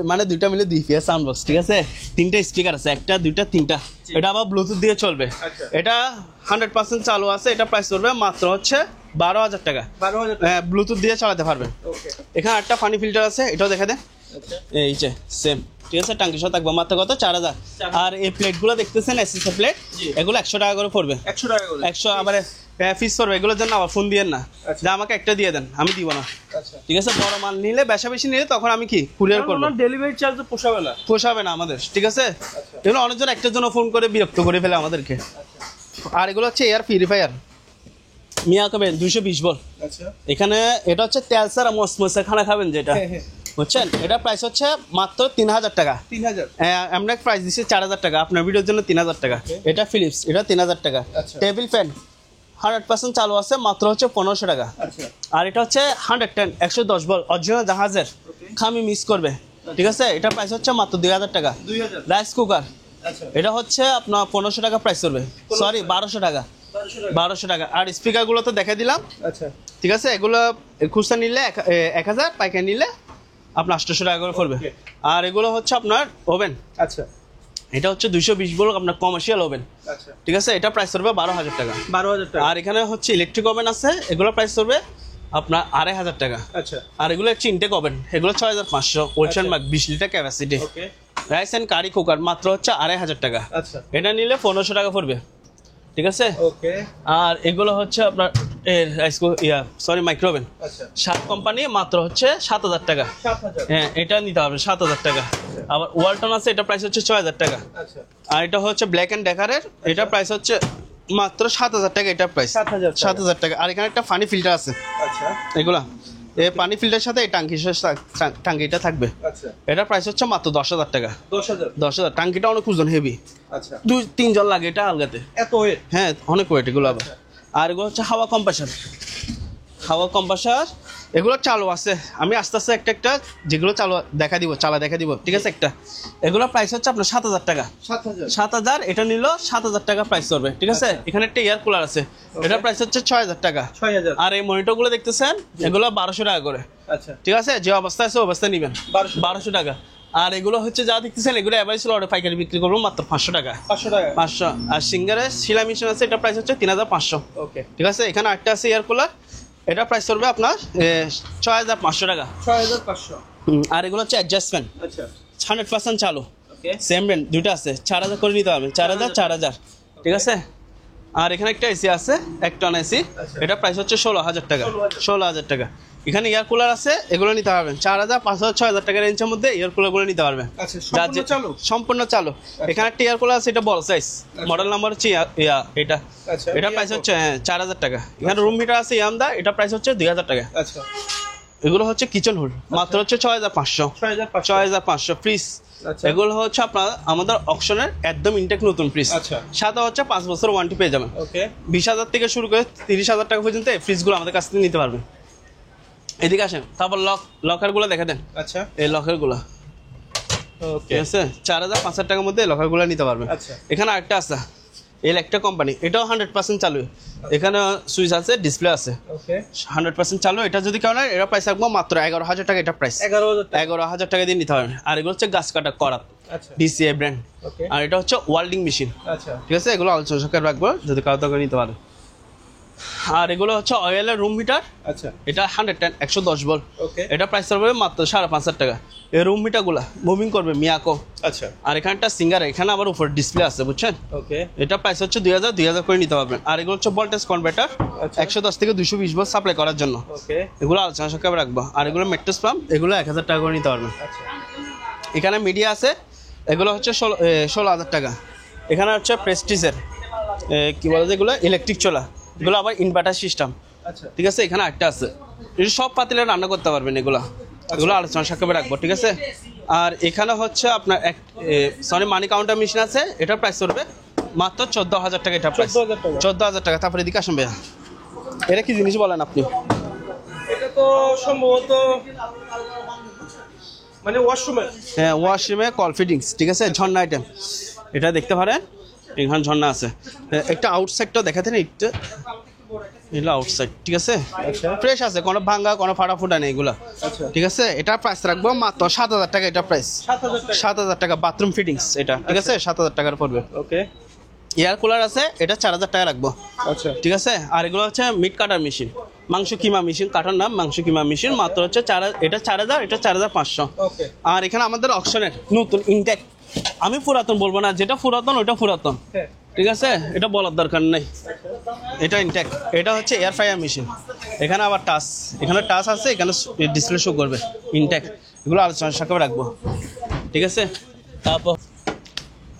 মানে দুইটা মিলে 2 পেয়ার সাউন্ড বক্স, ঠিক আছে। 3টা স্পিকার আছে, একটা দুইটা তিনটা। এটা আবার ব্লুটুথ দিয়ে চলবে। আচ্ছা। এটা 100% চালু আছে। এটা প্রাইস পড়বে মাত্র হচ্ছে 12,000 টাকা। 12,000 হ্যাঁ, ব্লুটুথ দিয়ে চালাতে পারবেন। ওকে এখানে একটা পানি ফিল্টার আছে, এটাও দেখা দেন। আচ্ছা এই যে সেম, ঠিক আছে। টাঙ্কি সহ থাকবে মাত্র কত 4,000। আর এই প্লেটগুলো দেখতেছেন এসএসএ প্লেট, জি। এগুলো 100 টাকা করে পড়বে। 100 টাকা করে 100 আবার ফিস পড়বে। এগুলোর জন্য আবার ফোন দিয়েন না আচ্ছা। যে আমাকে একটা দিয়ে দেন, আমি দিব না, আচ্ছা ঠিক আছে। বড় মাল নিলে বেশি নিলে তখন আমি কি কুরিয়ার করবো, ডেলিভারি চার্জ পোষাবে না। পোষাবে না আমাদের, ঠিক আছে। এগুলো অনেকজন একটার জন্য ফোন করে বিরক্ত করে ফেলে আমাদেরকে। আর এগুলো হচ্ছে এয়ার পিউরিফায়ার মিয়া খাবেন 220 ভোল্ট। আচ্ছা এখানে এটা হচ্ছে তেল ছাড়া মসমসে খানা খাবেন যেটা, হ্যাঁ। বুঝছেন। এটা প্রাইস হচ্ছে মাত্র 3,000 টাকা। 3000 আমরা প্রাইস দিচ্ছি 4,000 টাকা, আপনার ভিডিওর জন্য 3,000 টাকা। এটা ফিলিপস, এটা 3,000 টাকা। আচ্ছা। টেবিল ফ্যান 100% চালু আছে, মাত্র হচ্ছে 1500 টাকা। আচ্ছা আর এটা হচ্ছে 110 ভোল্ট অরিজিনাল জাহাজের, খামি মিস করবে, ঠিক আছে। এটা প্রাইস হচ্ছে মাত্র 2,000 টাকা। 2000 রাইস কুকার, আচ্ছা এটা হচ্ছে আপনার 1500 টাকা প্রাইস করবে, সরি 1200 টাকা। 1200 টাকা। আর স্পিকারগুলো তো দেখে দিলাম, আচ্ছা ঠিক আছে। এগুলো খুচরা নিলে 1000, পাইকারি নিলে আপনার 800 টাকা করে পড়বে। Okay. আর এগুলো হচ্ছে আপনার ওভেন, আচ্ছা এটা হচ্ছে 220 ভোল্ট আপনার কমার্শিয়াল ওভেন, আচ্ছা ঠিক আছে। এটা প্রাইস করবে 12,000 টাকা। 12,000 টাকা আর এখানে হচ্ছে ইলেকট্রিক ওভেন আছে, এগুলো প্রাইস করবে আপনার 2,500 টাকা। আচ্ছা আর এগুলো হচ্ছে ইনটেক ওভেন, এগুলো 6,500, ওলশন মার্ক 20 litre capacity. Okay rice and curry cooker মাত্র হচ্ছে 2,500 টাকা। আচ্ছা এটা নিলে 1500 টাকা পড়বে, ঠিক আছে। ওকে আর এগুলো হচ্ছে আপনার মাইক্রোওভেন আচ্ছা 7 কোম্পানি, মাত্র হচ্ছে 7,000 টাকা। 7000 হ্যাঁ, এটা নিতে হবে 7,000 টাকা। আবার ওয়ালটন আছে, এটা প্রাইস হচ্ছে 6,000 টাকা। আচ্ছা আর এটা হচ্ছে ব্ল্যাক অ্যান্ড ডেকারের, এটা প্রাইস হচ্ছে মাত্র 7,000 টাকা। এটা প্রাইস 7,000 টাকা। 7,000 টাকা। আর এখানে একটা পানি ফিল্টার আছে, আচ্ছা এগুলা এই পানি ফিল্টারের সাথে এই টাঙ্কিটা থাকবে। আচ্ছা এটা প্রাইস হচ্ছে মাত্র 10,000 টাকা। 10,000 10,000। টাঙ্কিটা অনেক ওজন, হেভি, আচ্ছা 2-3 জন লাগে এটা আলগাতে। এত ওয়েট হ্যাঁ, অনেক ওয়েট এগুলো আবার। আর এগুলো হচ্ছে হাওয়া কম্প্রেসার, এগুলো চালু আছে। আমি আস্তে আস্তে একটা যেগুলো চালু দেখা দিব, ঠিক আছে। একটা এগুলো প্রাইস হচ্ছে আপনার 7,000 টাকা। 7000 7,000। এটা নিল 7,000 টাকা প্রাইস করবে, ঠিক আছে। এখানে একটা এয়ার কুলার আছে, এটা প্রাইস হচ্ছে 6,000 টাকা। 6000 আর এই মনিটরগুলো দেখতেছেন, এগুলো 1,200 টাকা করে, আচ্ছা ঠিক আছে। যে অবস্থায় আছে অবস্থায় নেবেন 1,200 টাকা। আর এগুলো হচ্ছে যা দেখতেছেন, এগুলো অ্যাভারেজ লটে পাইকারি বিক্রি করবো মাত্র 500 টাকা। 500 টাকা 500। আর সিঙ্গারের শিলা মেশিন আছে, এটা প্রাইস হচ্ছে 3,500, ওকে ঠিক আছে। এখানে একটা আছে এয়ার কুলার, এটা প্রাইস করবে আপনার 6,500 টাকা। 6500 আর এগুলো হচ্ছে অ্যাডজাস্টমেন্ট, আচ্ছা 100% চালু, ওকে সেম ব্র্যান্ড, দুটো আছে। 4,000 করে নিতে পারবেন, 4,000, ঠিক আছে। আর এখানে একটা এসি আছে, 1 টন এসি, এটা প্রাইস হচ্ছে 16,000 টাকা। 16,000 টাকা। এখানে এয়ার কুলার আছে, এগুলো নিতে পারবেন 4,000, 5,000, 6,000 টাকার রেঞ্জের মধ্যে এয়ার কুলারগুলো নিতে পারবেন। আচ্ছা সম্পূর্ণ চালু সম্পূর্ণ চালু। এখানে একটা এয়ার কুলার আছে, এটা বড় সাইজ, মডেল নাম্বার হচ্ছে এটা। আচ্ছা এটা প্রাইস হচ্ছে 4,000 টাকা। এখানে রুম হিটার আছে ইয়ামদা, এটা প্রাইস হচ্ছে 2,000 টাকা। আচ্ছা এগুলো হচ্ছে কিচেন হুড, মাত্র হচ্ছে 6,500। 6500 ফ্রিজ, আচ্ছা। এগুলো হচ্ছে আপনার আমাদের অকশনের একদম ইনটেক নতুন ফ্রিজ। আচ্ছা। সাথে হচ্ছে 5 বছর ওয়ারেন্টি পেয়ে যাবেন। ওকে 20,000 থেকে শুরু করে 30,000 টাকা পর্যন্ত এই ফ্রিজগুলো আমাদের কাছ থেকে নিতে পারবেন। এদিকে আসেন। তারপর লকারগুলো দেখা দেন, আচ্ছা এই লকারগুলো, ওকে ঠিক আছে। 4,000, 5,000 টাকার মধ্যে এই লকারগুলো নিতে পারবেন। আচ্ছা। এখানে আরেকটা আছে, ইলেকট্রিক কোম্পানি, এটাও 100% চালু। এখানে সুইচ আছে, ডিসপ্লে আছে, ওকে 100% চালু। এটা যদি কেউ নেয়, এটা প্রাইস রাখবো মাত্র 11,000 টাকা। এটা প্রাইস 11,000 টাকা 11,000 টাকা দিয়ে নিতে পারবেন। আর এগুলো হচ্ছে গাছ কাটা করাত, আচ্ছা ডিসিএ ব্র্যান্ড। ওকে আর এটা হচ্ছে ওয়েল্ডিং মেশিন, আচ্ছা ঠিক আছে। এগুলো আলোচনা সহকারে রাখবো যদি কারো দরকার নিতে পারে। আর এগুলো হচ্ছে অয়েলের রুম হিটার, আচ্ছা এটা 110 ভোল্ট, ওকে এটা প্রাইস পড়বে মাত্র 5,500 টাকা। এই রুম হিটারগুলো মুভিং করবে মিয়াকো। আচ্ছা আর এখানটা সিঙ্গার, এখানে আবার উপর ডিসপ্লে আছে, বুঝছেন। ওকে এটা প্রাইস হচ্ছে 2,000 করে নিতে পারবেন। আর এগুলো হচ্ছে ভোল্টেজ কনভার্টার, আচ্ছা। 110 থেকে 220 ভোল্ট সাপ্লাই করার জন্য। ওকে এগুলো আলোচনা সহকারে রাখবো। আর এগুলো মেট্রোস পাম্প, এগুলো 1,000 টাকা করে নিতে পারবেন। আচ্ছা এখানে মিডিয়া আছে, এগুলো হচ্ছে 16,000 টাকা। এখানে হচ্ছে প্রেস্টিজের কি বলে যেগুলো ইলেকট্রিক চোলা, এগুলো আবার ইনভার্টার সিস্টেম, আচ্ছা ঠিক আছে। এখানে একটা আছে, এই সব পাতিলে রান্না করতে পারবেন এগুলো আলোচনা সাক্ষেপে রাখবো, ঠিক আছে। আর এখানে হচ্ছে আপনার মানি কাউন্টার মেশিন আছে, এটার প্রাইস করবে মাত্র 14,000 টাকা। এটা প্রাইস 14,000 টাকা 14,000 টাকা। তারপরে এদিকে আসুন ভাইয়া, এটা কি জিনিস বলেন আপনি? এটা তো সম্ভবত মানে ওয়াশরুমে, হ্যাঁ, ওয়াশরুমে কল ফিটিংস, ঠিক আছে। ঝর্ণা আইটেম, এটা দেখতে পারেন, এখানে ঝর্ণা আছে। একটা আউটসাইডটা দেখাতে না একটু, এগুলো আউটসাইড, ঠিক আছে, আচ্ছা ফ্রেশ আছে, কোনো ভাঙ্গা কোনো ফাটা ফুটা নেই এগুলা, আচ্ছা ঠিক আছে। এটার প্রাইস রাখবো মাত্র 7,000 টাকা। এটা প্রাইস 7,000 টাকা 7,000 টাকা, বাথরুম ফিটিংস এটা, ঠিক আছে, 7,000 টাকার পড়বে। ওকে এয়ার কুলার আছে, এটা 4,000 টাকা রাখবো, আচ্ছা ঠিক আছে। আর এগুলো হচ্ছে মিট কাটার মেশিন, মাংস কিমা মেশিন, কাটার নাম মাংস কিমা মেশিন, মাত্র হচ্ছে এটা 4,000, এটা 4,500। ওকে আর এখানে আমাদের অপশনের নতুন ইনটেক, আমি পুরাতন বলবো না, যেটা পুরাতন ওটা পুরাতন, হ্যাঁ ঠিক আছে, এটা বলার দরকার নেই। এটা ইনটেক, এটা হচ্ছে এয়ার ফ্রায়ার মেশিন, এখানে আবার টাচ, এখানে টাচ আছে, এখানে ডিসপ্লে শো করবে, ইনটেক। এগুলো আলোচনা সাক্ষাৎ রাখবো, ঠিক আছে। তারপর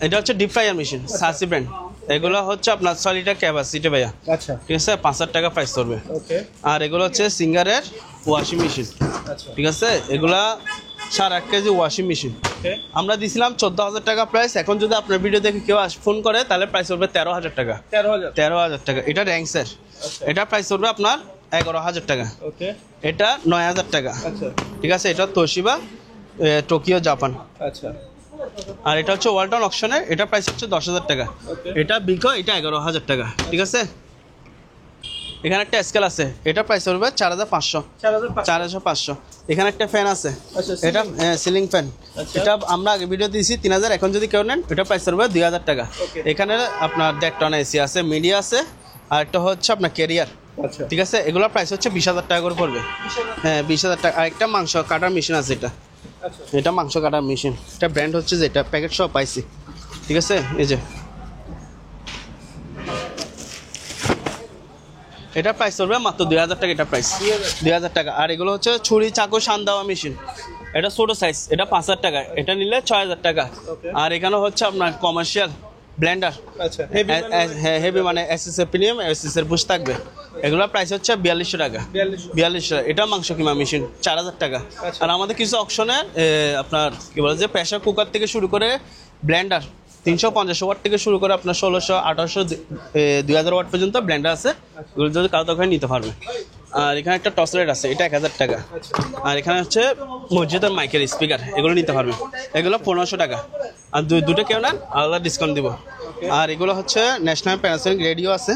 এটা হচ্ছে ডিপ ফ্রায়ার মেশিন, সাসি ব্র্যান্ড। এগুলো হচ্ছে আপনার 6 লিটার ক্যাপাসিটি ভাইয়া, আচ্ছা ঠিক আছে, 5,000 টাকা প্রাইস করবে। ওকে আর এগুলো হচ্ছে সিঙ্গারের ওয়াশিং মেশিন, আচ্ছা ঠিক আছে, এগুলা 8.5 কেজি ওয়াশিং মেশিন ওকে আমরা দিছিলাম 14,000 টাকা প্রাইস। এখন যদি আপনার ভিডিও দেখে কেউ ফোন করে তাহলে প্রাইস করবে 13,000 টাকা। 13,000 13,000 টাকা। এটা র্যাঙ্কসের, এটা প্রাইস করবে আপনার 11,000 টাকা। ওকে এটা 9,000 টাকা, আচ্ছা ঠিক আছে। এটা তোশিবা টোকিও জাপান। আচ্ছা আর এটা হচ্ছে ওয়ালটন অকশনের, এটা প্রাইস হচ্ছে 10,000 টাকা। ওকে এটা বিকো, এটা 11,000 টাকা, ঠিক আছে। এখানে একটা স্কেল আছে, এটা প্রাইস করবে 4,500। 4,500। এখানে একটা ফ্যান আছে, আচ্ছা, এটা সিলিং ফ্যান, আচ্ছা। এটা আমরা আগে ভিডিও দিয়েছি 3,000, এখন যদি কেউ নেন এটা প্রাইস করবে 2,000 টাকা। Okay. এখানে আপনার 1.5 টন এসি আছে, মিডিয়া আছে, আর একটা হচ্ছে আপনার ক্যারিয়ার, আচ্ছা ঠিক আছে। এগুলোর প্রাইস হচ্ছে 20,000 টাকা করে পড়বে। হ্যাঁ 20,000 টাকা। আর একটা মাংস কাটার মেশিন আছে, আচ্ছা এটা মাংস কাটার মেশিন, এটা ব্র্যান্ড হচ্ছে যেটা প্যাকেট সহ পাইছি, ঠিক আছে। এই যে এটা প্রাইস করবে মাত্র 2,000 টাকা, এটা প্রাইস 2,000 টাকা। আর এগুলো হচ্ছে ছুরি চাকু শান দেওয়া মেশিন, এটা ছোটো সাইজ, এটা 5,000 টাকা, এটা নিলে 6,000 টাকা। Okay. আর এখানে হচ্ছে আপনার কমার্শিয়াল ব্লেন্ডার, আচ্ছা হেভি হেভি মানে এসএসএ প্রিমিয়াম, এসএসএর বুশ থাকবে। এগুলোর প্রাইস হচ্ছে 4,200 টাকা। 42 টাকা। এটা মাংস কিমা মেশিন 4,000 টাকা। আচ্ছা। আর আমাদের কিছু অপশনের আপনার কি বলে যে প্রেসার কুকার থেকে শুরু করে ব্লেন্ডার 350 ওয়াট থেকে শুরু করে আপনার 1,600, 1,800, 2,000 ওয়াট পর্যন্ত ব্লেন্ডার আছে। এগুলো যদি কারো দরকার নিতে পারবে। আর এখানে একটা টর্চ লাইট আছে, এটা 1,000 টাকা। আর এখানে হচ্ছে মসজিদের মাইকের স্পিকার, এগুলো নিতে পারবে, এগুলো 1,500 টাকা। আর দুটো কেউ নেন আলাদা ডিসকাউন্ট দিব। আর এগুলো হচ্ছে ন্যাশনাল প্যানাসোনিক রেডিও আছে,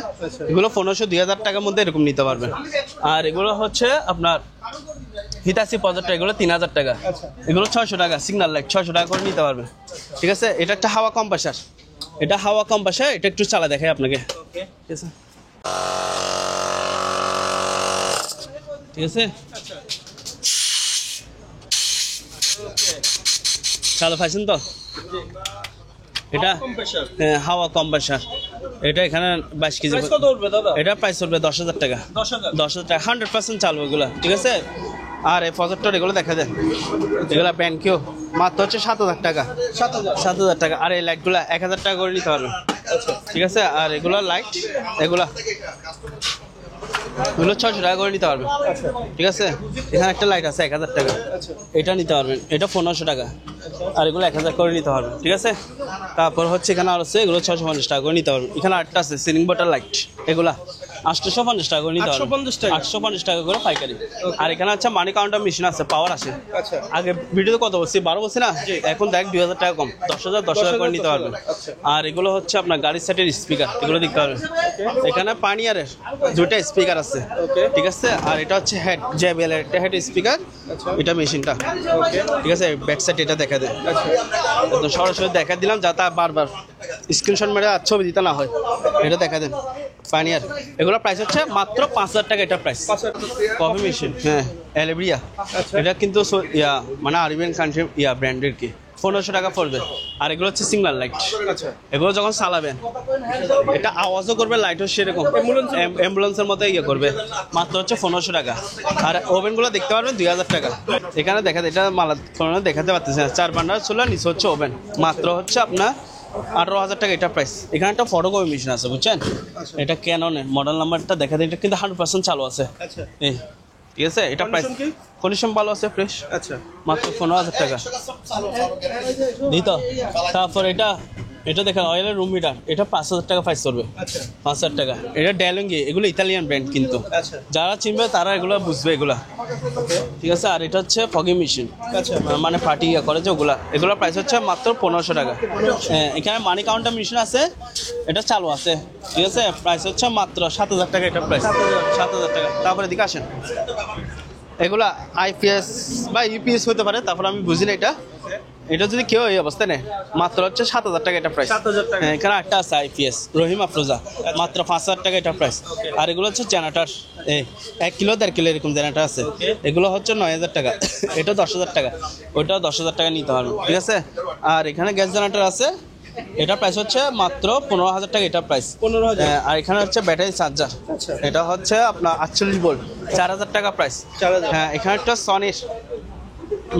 এগুলো 1,500, 2,000 টাকার মধ্যে এরকম নিতে পারবেন। আর এগুলো হচ্ছে আপনার হিতাসি প্রজেক্ট, এগুলো 3,000 টাকা, এগুলো 600 টাকা। সিগন্যাল লাইট 600 টাকা করে নিতে পারবে, ঠিক আছে। এটা একটা হাওয়া কম্প্রেসার, এটা হাওয়া কম্প্রেসার, এটা একটু চালা দেখাই আপনাকে, ঠিক আছে, ঠিক আছে। চালু পাইছেন তো? এটা হাওয়া কম্প্রেসার, এটা এখানে 22 কেজি। কত উঠবে দাদা? এটা প্রাইস করবে 10,000 টাকা। 10,000 টাকা, 100% চালু এগুলো, ঠিক আছে। আর এই প্রজেক্টর এগুলো দেখা যায়, এগুলো ব্যান্ড কেউ মাত্র হচ্ছে 7,000 টাকা। 7,000 টাকা। আর এই লাইটগুলো 1,000 টাকা করে নিতে পারবে, ঠিক আছে। আর এগুলো লাইট, এগুলো 600 টাকা করে নিতে পারবে, ঠিক আছে। এখানে একটা লাইট আছে 1,000 টাকা, এটা নিতে পারবেন, এটা 1,500 টাকা। আর এগুলো 1,000 করে নিতে পারবেন, ঠিক আছে। তারপর হচ্ছে এখানে আর আছে, এগুলো 650 টাকা করে নিতে পারবেন। এখানে আরেকটা আছে সিলিং বাটার লাইট, এগুলা 850 টাকা করে নিতে পারবেন, 850 টাকা করে পাইকারি। আর এখানে হচ্ছে মানি কাউন্টার মেশিন আছে, পাওয়ার আছে। আগে ভিডিওতে কত বলছি, 12 বলছি না, এখন দেখ 2,000 টাকা কম, 10,000 করে নিতে পারবেন। আর এগুলো হচ্ছে আপনার গাড়ির সেটের স্পিকার, এগুলো দেখতে পারবেন। এখানে পানিয়ারের 2টা স্পিকার আছে, ঠিক আছে। আর এটা হচ্ছে হেড, JBL এর একটা হেড স্পিকার, এটা মেশিনটা, ঠিক আছে। ব্যাক সাইড এটা দেখা দেয়, একদম সরাসরি দেখা দিলাম যাতে বারবার স্ক্রিনশট মেরে আর ছবি দিতে না হয়। এটা দেখা দেন পানিয়ার, এগুলো প্রাইস হচ্ছে মাত্র 5,000 টাকা। এটা প্রাইস কফি মেশিন, হ্যাঁ এলেব্রিয়া, এটা কিন্তু মানে আরবিয়ান কান্ট্রি ব্র্যান্ডের কি 1,500 টাকা পড়বে। আর এগুলো হচ্ছে সিগন্যাল লাইট, এগুলো যখন চালাবেন এটা আওয়াজও করবে, লাইটও সেরকম অ্যাম্বুলেন্সের মতো করবে, মাত্র হচ্ছে 1,500 টাকা। আর ওভেনগুলো দেখতে পারবেন 2,000 টাকা। এখানে দেখা এটা মালা দেখাতে পারতেছে না, 4 বান্ডার ছিল, নিচে হচ্ছে ওভেন, মাত্র হচ্ছে আপনার 18,000 টাকা। এটা প্রাইস। এখানে একটা ফটোকপি মেশিন আছে, বুঝছেন, এটা ক্যাননের মডেল নাম্বারটা দেখা দেয়, এটা কিন্তু 100% চালু আছে, এই ঠিক আছে। এটা প্রাইস কন্ডিশন ভালো আছে, ফ্রেশ, আচ্ছা, মাত্র 15,000 টাকা দিত। তারপর এটা এটা দেখেন অয়েলের রুম হিটার, এটা 5,000 টাকা প্রাইস করবে। আচ্ছা 5,000 টাকা। এটা ডেলঙ্গি, এগুলো ইতালিয়ান ব্র্যান্ড কিন্তু আচ্ছা যারা চিনবে তারা এগুলো বুঝবে এগুলা, ঠিক আছে। আর এটা হচ্ছে ফগি মেশিন, আচ্ছা মানে পার্টি করে যে ওগুলা, এগুলোর প্রাইস হচ্ছে মাত্র 1500 টাকা। হ্যাঁ, এখানে মানি কাউন্টার মেশিন আছে, এটা চালু আছে, ঠিক আছে। প্রাইস হচ্ছে মাত্র 7,000 টাকা, এটা প্রাইস 7,000 টাকা। তারপরে এদিকে আসেন, এগুলা আইপিএস বা ইউপিএস হতে পারে, তারপর আমি বুঝি না এটা যদি কেউ এই অবস্থায় নেয় মাত্র হচ্ছে 7,000 টাকা, এটা প্রাইস। 7,000 টাকা। হ্যাঁ, এখানে একটা আছে আইপিএস রহিম আফরোজা, মাত্র 5,000 টাকা, এটা প্রাইস। আর এগুলো হচ্ছে জেনারেটর, 1 কিলো 1.5 কিলো এরকম জেনারেটর আছে, এগুলো হচ্ছে 9,000 টাকা, এটা 10,000 টাকা, ওইটাও 10,000 টাকা নিতে পারবেন, ঠিক আছে। আর এখানে গ্যাস জেনারেটর আছে, এটা প্রাইস হচ্ছে মাত্র 15,000 টাকা, এটা প্রাইস 15,000। আর এখানে হচ্ছে ব্যাটারি চার্জার, আচ্ছা। এটা হচ্ছে আপনার 48 ভোল্ট, 4,000 টাকা প্রাইস। 4,000। হ্যাঁ, এখানে একটা সনির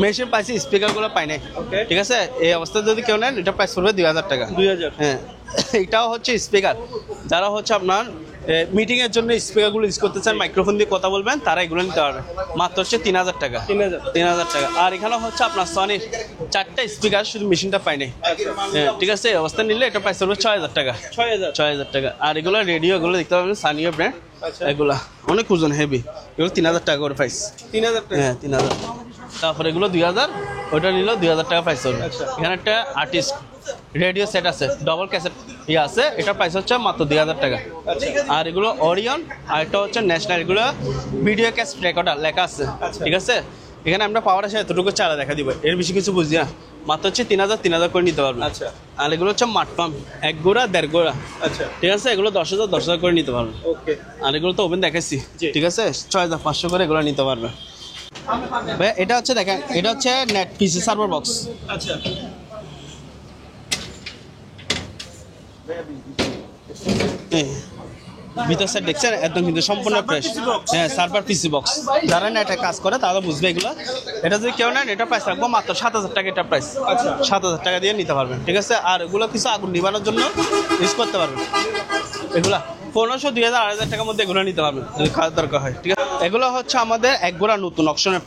মেশিন পাইছি, স্পিকারগুলো পাই নাই, Okay. ঠিক আছে। এই অবস্থায় যদি কেউ নেন, এটা প্রাইস পড়বে 2,000 টাকা। 2,000। হ্যাঁ, এটাও হচ্ছে স্পিকার, যারা হচ্ছে আপনার মিটিং এর জন্য স্পিকারগুলো ইউজ করতে চান, মাইক্রোফোন দিয়ে কথা বলবেন, তারা এগুলো নিতে পারবে, মাত্র হচ্ছে 3,000 টাকা। 3,000 টাকা। আর এখানে হচ্ছে আপনার সনির 4টা স্পিকার, শুধু মেশিনটা পাই নাই, হ্যাঁ, ঠিক আছে। এই অবস্থা নিলে এটা প্রাইস পড়বে 6,000 টাকা। 6,000 টাকা। আর এগুলো রেডিও, এগুলো দেখতে পাবেন সানিও ব্র্যান্ড, আচ্ছা। এগুলা অনেক ওজন হেভি, এগুলো 3,000 টাকা করে প্রাইস। 3,000 টাকা। হ্যাঁ, 3,000। তারপরে এগুলো 2,000, ওইটা নিল 2,000 টাকা প্রাইস হবে। আচ্ছা। এখানে একটা আর্টিস্ট রেডিও সেট আছে, ডবল ক্যাসেট আছে, এটার প্রাইস হচ্ছে মাত্র 2,000 টাকা। আচ্ছা। আর এগুলো অরিয়ন, আর একটা হচ্ছে ন্যাশনাল, এগুলো ভিডিও ক্যাসেট রেকর্ডার লেখা আছে, আচ্ছা। ঠিক আছে। এখানে আমরা পাওয়ার আছে এতটুকু চালা দেখা দিব, এর বেশি কিছু বুঝি না, মাত্র হচ্ছে 3,000 করে নিতে পারবেন। আচ্ছা। আর এগুলো হচ্ছে মাঠ পাম্প, 1 গোড়া 1.5 গোড়া, আচ্ছা ঠিক আছে। এগুলো 10,000 করে নিতে পারবেন। ওকে। আর এগুলো তো ওভেন দেখাচ্ছি, জি। ঠিক আছে, 6,500 করে এগুলো নিতে পারবে। ভাইয়া এটা হচ্ছে দেখেন, এটা হচ্ছে নেট পিসি সার্ভার বক্স, আচ্ছা ভিতর সাইড দেখছেন একদম কিন্তু সম্পূর্ণ ফ্রেশ। PC box। হ্যাঁ, সার্ভার পিসি বক্স, যারা নেটে কাজ করে তারা বুঝবে এগুলো। এটা যদি কেউ নেন, এটা প্রাইস রাখবো মাত্র 7,000 টাকা, এটা প্রাইস। আচ্ছা। 7,000 টাকা দিয়ে নিতে পারবেন, ঠিক আছে। আর এগুলো কিছু আগুন নিবানোর জন্য ইউজ করতে পারবেন, এগুলা 1,500, 2,000, 2,500 টাকার মধ্যে এগুলো নিতে পারবেন যদি কাজ দরকার হয়, ঠিক আছে। এগুলো হচ্ছে আমাদের 1 গোড়া নতুন অপশনে,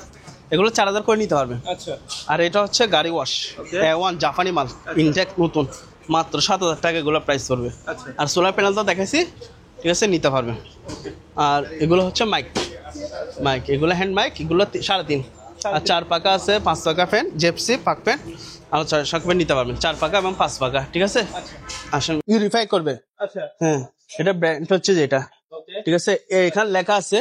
এগুলো 4,000 করে নিতে পারবেন। আচ্ছা আর এটা হচ্ছে গাড়ি ওয়াশ, Okay. A1 জাপানি মাল, ইনটেক নতুন, মাত্র 7,000 টাকা এগুলো প্রাইস পড়বে। আচ্ছা। আর সোলার প্যানেল তো দেখাইছি, ঠিক আছে, নিতে পারবেন। আর এগুলো হচ্ছে মাইক, এগুলো হ্যান্ড মাইক, এগুলো 3.5। আর 4 পাকা আছে, 5 পাকা ফ্যান, জেপসি পাক ফ্যান, আর 4 ফ্যান নিতে পারবেন, 4 পাকা এবং 5 পাকা, ঠিক আছে। আসেন, ইউরিফাই করবে, আচ্ছা হ্যাঁ, এটা ব্র্যান্ড হচ্ছে যেটা, ওকে ঠিক আছে। এখানে লেখা আছে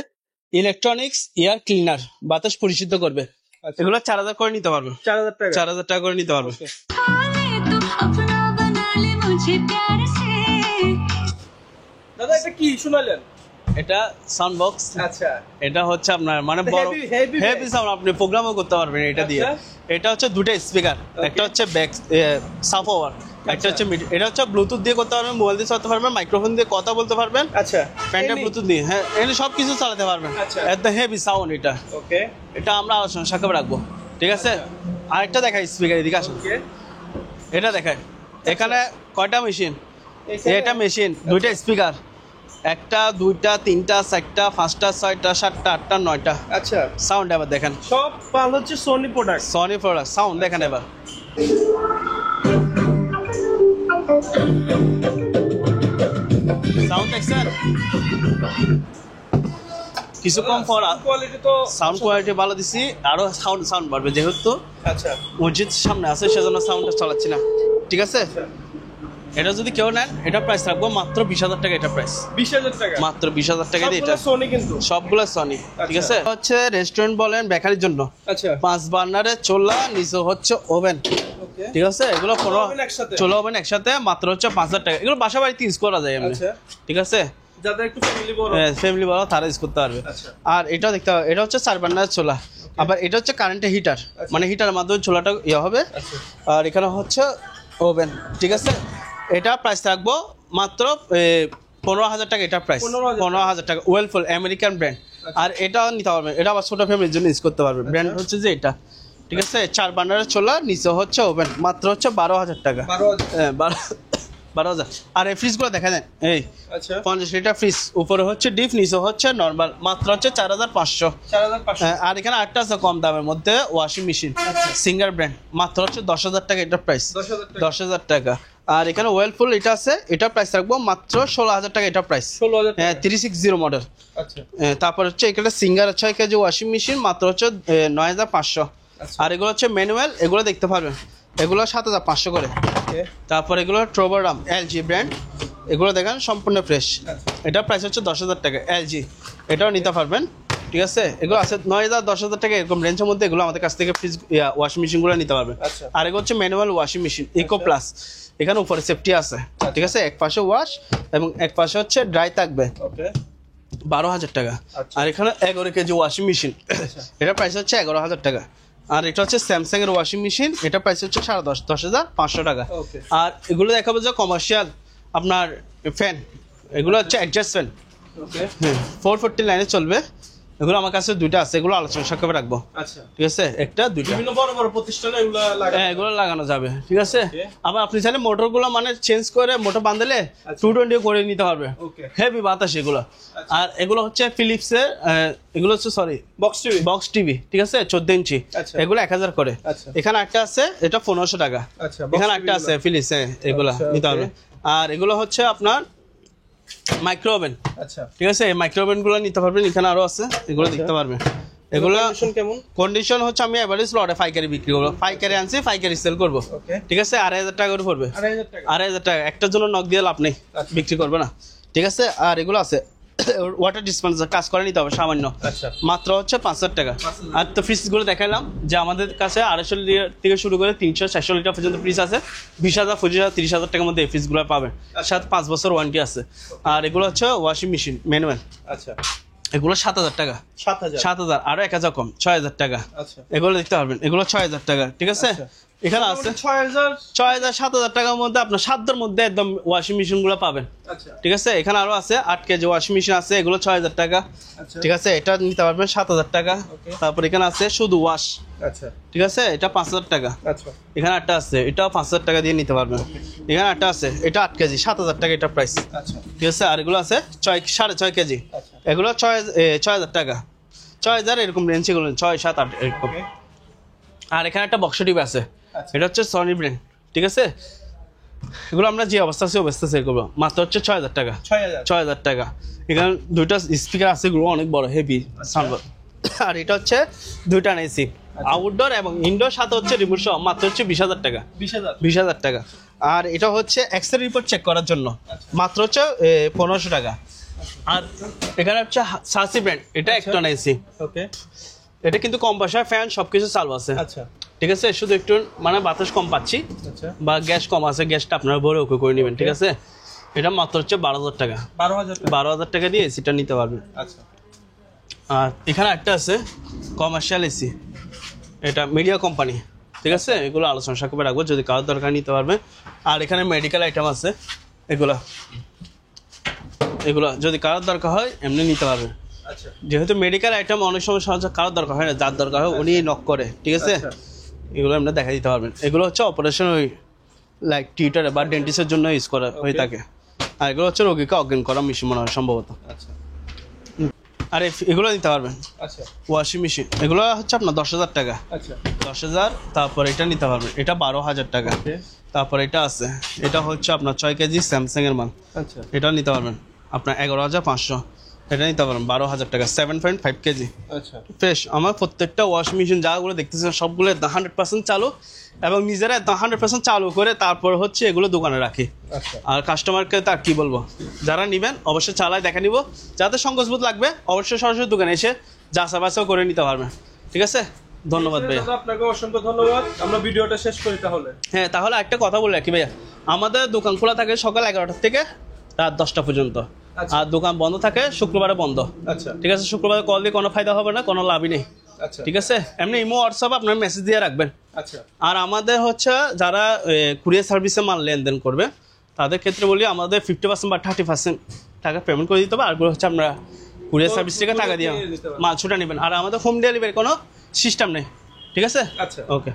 ইলেকট্রনিক্স এয়ার ক্লিনার, বাতাস পরিশুদ্ধ করবে, আচ্ছা। এগুলো 4,000 করে নিতে পারবে, 4,000 টাকা 4,000 টাকা করে নিতে পারবে। तू अपना बना ले मुझे प्यार से। দাদা এটা কি শুনালেন? এটা সাউন্ড বক্স, আচ্ছা এটা হচ্ছে আপনার মানে বড় heavy হেভি সাউন্ড, আপনি প্রোগ্রামও করতে পারবেন এটা দিয়ে। আচ্ছা। এটা হচ্ছে দুটো স্পিকার, একটা হচ্ছে ব্যাক সাব ওভার, একটা হচ্ছে মিড। এটা হচ্ছে ব্লুটুথ দিয়ে করতে পারবেন, মোবাইল দিয়ে চালাতে পারবেন, মাইক্রোফোন দিয়ে কথা বলতে পারবেন, আচ্ছা প্যান্টে ব্লুটুথ দিয়ে, হ্যাঁ, এখানে সব কিছু চালাতে পারবেন। আচ্ছা। একদম হেভি সাউন্ড এটা, ওকে এটা আমরা আলোচনা সাক্ষাৎ রাখবো, ঠিক আছে। আরেকটা দেখাই স্পিকার, এদিকে আসুন, ওকে এটা দেখায়। এখানে কয়টা মেশিন, এখানে- এটা মেশিন, দুইটা স্পিকার, 1টা 2টা 3টা 4টা 5টা 6টা 7টা 8টা 9টা। আচ্ছা সাউন্ড এবার দেখেন, সব মাল হচ্ছে Sony product. Sony product, sound দেখেন এবার। সাউন্ড দেখছেন, কিছুক্ষণ পর কোয়ালিটি তো সাউন্ড কোয়ালিটি ভালো দিছি, আরো সাউন্ড বাড়বে, যেহেতু আচ্ছা মসজিদ সামনে আছে সেজন্য সাউন্ডটা চালাচ্ছি না, ঠিক আছে। এটা যদি কেউ নেন, এটা প্রাইস রাখবো মাত্র 20,000 টাকা, এটা প্রাইস 20,000 টাকা মাত্র 20,000 টাকা দিয়ে এটা, সোনি কিন্তু সবগুলো সনি, ঠিক আছে। হচ্ছে রেস্টুরেন্ট বলেন, বেকারির জন্য আচ্ছা 5 বার্নারের চুলা, নিচে হচ্ছে ওভেন, ওকে ঠিক আছে। এগুলো কোনো oven একসাথে? চুলা ওভেন একসাথে মাত্র হচ্ছে 5,000 টাকা। এগুলো বাসা বাড়িতে ইউজ করা যায় এমনি, আচ্ছা ঠিক আছে। যাদের একটু ফ্যামিলি বড় ফ্যামিলি বড় তারা ইউজ করতে পারবে। আচ্ছা। আর এটা দেখতে হবে, এটা হচ্ছে 4 বার্নারের চুলা, আবার এটা হচ্ছে কারেন্টের হিটার, মানে হিটারের মাধ্যমে চুলাটা ইয়ে হবে। আচ্ছা আর এখানে হচ্ছে ওভেন, ঠিক আছে। এটা প্রাইস রাখবো মাত্র 15,000 টাকা, এটা প্রাইস 15,000 15,000 টাকা, ওয়েলফুল আমেরিকান ব্র্যান্ড। আর এটাও নিতে পারবেন, এটা আবার ছোট ফ্যামিলির জন্য ইউজ করতে পারবে। ব্র্যান্ড হচ্ছে যে এটা, ঠিক আছে। 4 বার্নারের চুলা, নিচে হচ্ছে ওভেন, মাত্র হচ্ছে 12,000 টাকা। 12,000 হ্যাঁ, 12,000। আর এই ফ্রিজগুলো দেখা দেন, এই আচ্ছা 50 লিটার ফ্রিজ, উপরে হচ্ছে ডিপ, নিচে হচ্ছে নর্মাল, মাত্র হচ্ছে 4,500। 4,500। আর এখানে আরেকটা আছে কম দামের মধ্যে ওয়াশিং মেশিন, সিঙ্গার ব্র্যান্ড, মাত্র হচ্ছে 10,000 টাকা এটার প্রাইস, 10,000 টাকা। 10,000 টাকা। আর এখানে ওয়েলফুল এটা আছে, এটার প্রাইস রাখবো মাত্র 16,000 টাকা এটার প্রাইস, 16,000 টাকা। 360 মডেল। আচ্ছা তারপর হচ্ছে এখানে সিঙ্গার 6 কেজি ওয়াশিং মেশিন, মাত্র হচ্ছে 9,500। আচ্ছা। আর এগুলো হচ্ছে ম্যানুয়াল, এগুলো দেখতে পারবেন, এগুলো 7,500 করে। ওকে তারপর এগুলো ট্রোবারাম এলজি ব্র্যান্ড, এগুলো দেখেন সম্পূর্ণ ফ্রেশ, এটার প্রাইস হচ্ছে 10,000 টাকা এলজি, এটাও নিতে পারবেন। ঠিক আছে, এগুলো আছে 9,000 10,000 টাকা এরকম রেঞ্জের মধ্যে, এগুলো আমাদের কাছ থেকে ফ্রিজ ওয়াশিং মেশিনগুলো নিতে পারবেন। আচ্ছা। আর এগুলো হচ্ছে manual washing machine eco plus, এখানে উপরে সেফটি আছে। ঠিক আছে, এক পাশে ওয়াশ এবং এক পাশে হচ্ছে ড্রাই থাকবে, ওকে 12,000 টাকা। আচ্ছা। আর এখানে 11 কেজি ওয়াশিং মেশিন, এটার প্রাইস হচ্ছে 11,000 টাকা। আর এটা হচ্ছে স্যামসাং এর ওয়াশিং মেশিন, এটা প্রাইস হচ্ছে 10,500 টাকা। ওকে আর এগুলো দেখাবো যে কমার্শিয়াল আপনার ফ্যান, এগুলো হচ্ছে অ্যাডজাস্ট ফ্যান, ওকে 440 লাইনে চলবে। এগুলো আমার কাছে দুইটা আছে, এগুলো আলোচনা সাক্ষেপে রাখবো। আচ্ছা ঠিক আছে, একটা দুইটা, বিভিন্ন বড় বড় প্রতিষ্ঠানে এগুলা লাগে। হ্যাঁ এগুলো লাগানো যাবে। ঠিক আছে, Okay. আবার আপনি চাইলে মোটরগুলো মানে চেঞ্জ করে মোটর বাঁধলে 220 করে নিতে পারবে, Okay. হেভি বাতাস এগুলো। আর এগুলো হচ্ছে ফিলিপসের, এগুলো হচ্ছে সরি বক্স টিভি, ঠিক আছে 14 ইঞ্চি, আচ্ছা। এগুলো 1,000 করে। আচ্ছা। এখানে একটা আছে, এটা 1500 টাকা। আচ্ছা, box এখানে TV একটা আছে গুলো। ফিলিপস, এগুলো আচ্ছা, নিতে okay. হবে। আর এগুলো হচ্ছে আপনার মাইক্রো ওভেন, আচ্ছা ঠিক আছে, এই মাইক্রো ওভেন গুলো নিতে পারবেন, এখানে আরো আছে, এগুলো দেখতে পারবেন। এগুলো কন্ডিশন কেমন? কন্ডিশন হচ্ছে আমি এভারেজ লটে পাইকারি বিক্রি করবো, পাইকারি আনছি পাইকারি সেল করবো। Okay. ঠিক আছে, 2,500 টাকা করে পড়বে, 2,500 টাকা। 2,500 টাকা, একটার জন্য নক দিয়ে লাভ নেই, আচ্ছা। বিক্রি করবে না। ঠিক আছে, আর এগুলো আছে ওয়াটার ডিসপেন্সার, কাজ করে নিতে হবে সামান্য, আচ্ছা মাত্র হচ্ছে 5,000 টাকা। আর তো ফ্রিজগুলো দেখালাম যে আমাদের কাছে 250 লিটার থেকে শুরু করে 300-400 লিটার পর্যন্ত ফ্রিজ আছে, 20,000 25,000 30,000 টাকার মধ্যে এই ফ্রিজগুলো পাবেন, সাথে 5 বছর ওয়ারেন্টি আছে। আর এগুলো হচ্ছে ওয়াশিং মেশিন ম্যানুয়াল, আচ্ছা এগুলো 7,000 টাকা, 7,000 7,000, আরো 1,000 কম, 6,000 টাকা। আচ্ছা এগুলো দেখতে পারবেন, এগুলো 6,000 টাকা। ঠিক আছে, আচ্ছা। এখানে আছে 6,000 6,000 7,000 টাকার মধ্যে আপনার সাধ্যের মধ্যে একদম ওয়াশিং মেশিন গুলো পাবেন। আচ্ছা ঠিক আছে, এখানে আরো আছে 8 কেজি ওয়াশিং মেশিন আছে, এগুলো 6,000 টাকা। আচ্ছা ঠিক আছে, এটা নিতে পারবেন 7,000 টাকা। Okay. তারপর এখানে আছে শুধু ওয়াশ, আচ্ছা ঠিক আছে, এটা 5,000 টাকা। আচ্ছা এখানে একটা আছে, এটাও 5,000 টাকা দিয়ে নিতে পারবেন। এখানে একটা আছে, এটা 8 কেজি 7,000 টাকা এটা প্রাইস। আচ্ছা ঠিক আছে, আর এগুলো আছে 6.5 কেজি, আচ্ছা এগুলো 6,000 টাকা, 6,000 এরকম রেঞ্জ, এগুলো 6, 7, 8 এরকম। ওকে আর এখানে একটা বক্স টিভি আছে, আচ্ছা। এটা হচ্ছে সনি ব্র্যান্ড। ঠিক আছে, এগুলো আমরা যে অবস্থা আছে অবস্থা সেল করবো, মাত্র হচ্ছে 6,000 টাকা, 6,000 6,000 টাকা। এখানে দুইটা স্পিকার আছে, এগুলো অনেক বড় হেভি সাউন্ড। আর এটা হচ্ছে দুইটা এসি, আউটডোর এবং ইনডোর, সাথে হচ্ছে রিমোট সহ, মাত্র হচ্ছে 20,000 টাকা, 20,000 20,000 টাকা। আর এটা হচ্ছে এক্সরে রিপোর্ট চেক করার জন্য, মাত্র হচ্ছে 1,500 টাকা। আর এখানে হচ্ছে সাসি ব্র্যান্ড, এটা একটা এসি, ওকে এটা কিন্তু কম পয়সায় ফ্যান সবকিছু চালু আছে। আচ্ছা ঠিক আছে, শুধু একটু মানে বাতাস কম পাচ্ছি আচ্ছা বা গ্যাস কম আছে, গ্যাসটা আপনার ভরে ওকে করে নেবেন। ঠিক আছে, এটা মাত্র হচ্ছে 12,000 টাকা, 12,000 টাকা 12,000 টাকা দিয়ে এসিটা নিতে পারবেন। আচ্ছা আর এখানে একটা আছে কমার্শিয়াল এসি, এটা মিডিয়া কোম্পানি। ঠিক আছে, এগুলো আলোচনা সাক্ষেপে রাখবো, যদি কারোর দরকার নিতে পারবে। আর এখানে মেডিকেল আইটেম আছে, এগুলো যদি কারোর দরকার হয় এমনি নিতে পারবে। আচ্ছা যেহেতু মেডিকেল আইটেম অনেক সময় সহজ কারোর দরকার হয় না, যার দরকার হয় উনি নক করে। ঠিক আছে, আচ্ছা। এগুলো আমরা দেখা দিতে পারবেন। এগুলো হচ্ছে অপারেশন ওই লাইক টিউটারে বা ডেন্টিস্টের জন্য ইউজ করা হয়ে থাকে। আর এগুলো হচ্ছে রোগীকে অজ্ঞান করা মেশিন মনে হয় সম্ভবত। আচ্ছা আর এগুলো নিতে পারবেন আচ্ছা ওয়াশিং মেশিন, এগুলো হচ্ছে আপনার 10,000 টাকা, আচ্ছা 10,000। তারপর এটা নিতে পারবেন, এটা 12,000 টাকা। তারপর এটা আছে, এটা হচ্ছে আপনার 6 কেজি স্যামসাং এর মাল, আচ্ছা এটা নিতে পারবেন আপনার 11,500, এটা নিতে পারবেন 12,000 টাকা, 7.5 কেজি আচ্ছা ফ্রেশ। আমার প্রত্যেকটা ওয়াশিং মেশিন যাগুলো দেখতেছেন সবগুলো 100% চালু, এবং নিজেরা 100% চালু করে তারপর হচ্ছে এগুলো দোকানে রাখি। আচ্ছা আর কাস্টমারকে তার কি বলবো, যারা নেবেন অবশ্যই চালায় দেখা নিব, যাতে সংকোচবোধ লাগবে অবশ্যই সরাসরি দোকানে এসে যাচা বাছাও করে নিতে পারবেন। ঠিক আছে, ধন্যবাদ ভাইয়া। দাদা, আপনাকে অসংখ্য ধন্যবাদ। আমরা ভিডিওটা শেষ করি তাহলে। হ্যাঁ, তাহলে একটা কথা বলে রাখি ভাইয়া, আমাদের দোকান খোলা থাকে সকাল 11টা থেকে রাত 10টা পর্যন্ত, আচ্ছা। আর দোকান বন্ধ থাকে শুক্রবারে বন্ধ। আচ্ছা ঠিক আছে, শুক্রবারে কল দিয়ে কোনো ফায়দা হবে না, কোনো লাভই নেই। আচ্ছা ঠিক আছে, এমনি ইমো হোয়াটসঅ্যাপ আপনার মেসেজ দিয়ে রাখবেন। আচ্ছা আর আমাদের হচ্ছে যারা কুরিয়ার সার্ভিসে মাল লেনদেন করবে তাদের ক্ষেত্রে বলি, আমাদের 50% বা 30% টাকা পেমেন্ট করে দিতে হবে, আরগুলো হচ্ছে আমরা কুরিয়ার সার্ভিস থেকে টাকা দিয়ে মাল ছুটে নেবেন। আর আমাদের হোম ডেলিভারি কোনো সিস্টেম নেই। ঠিক আছে, আচ্ছা ওকে।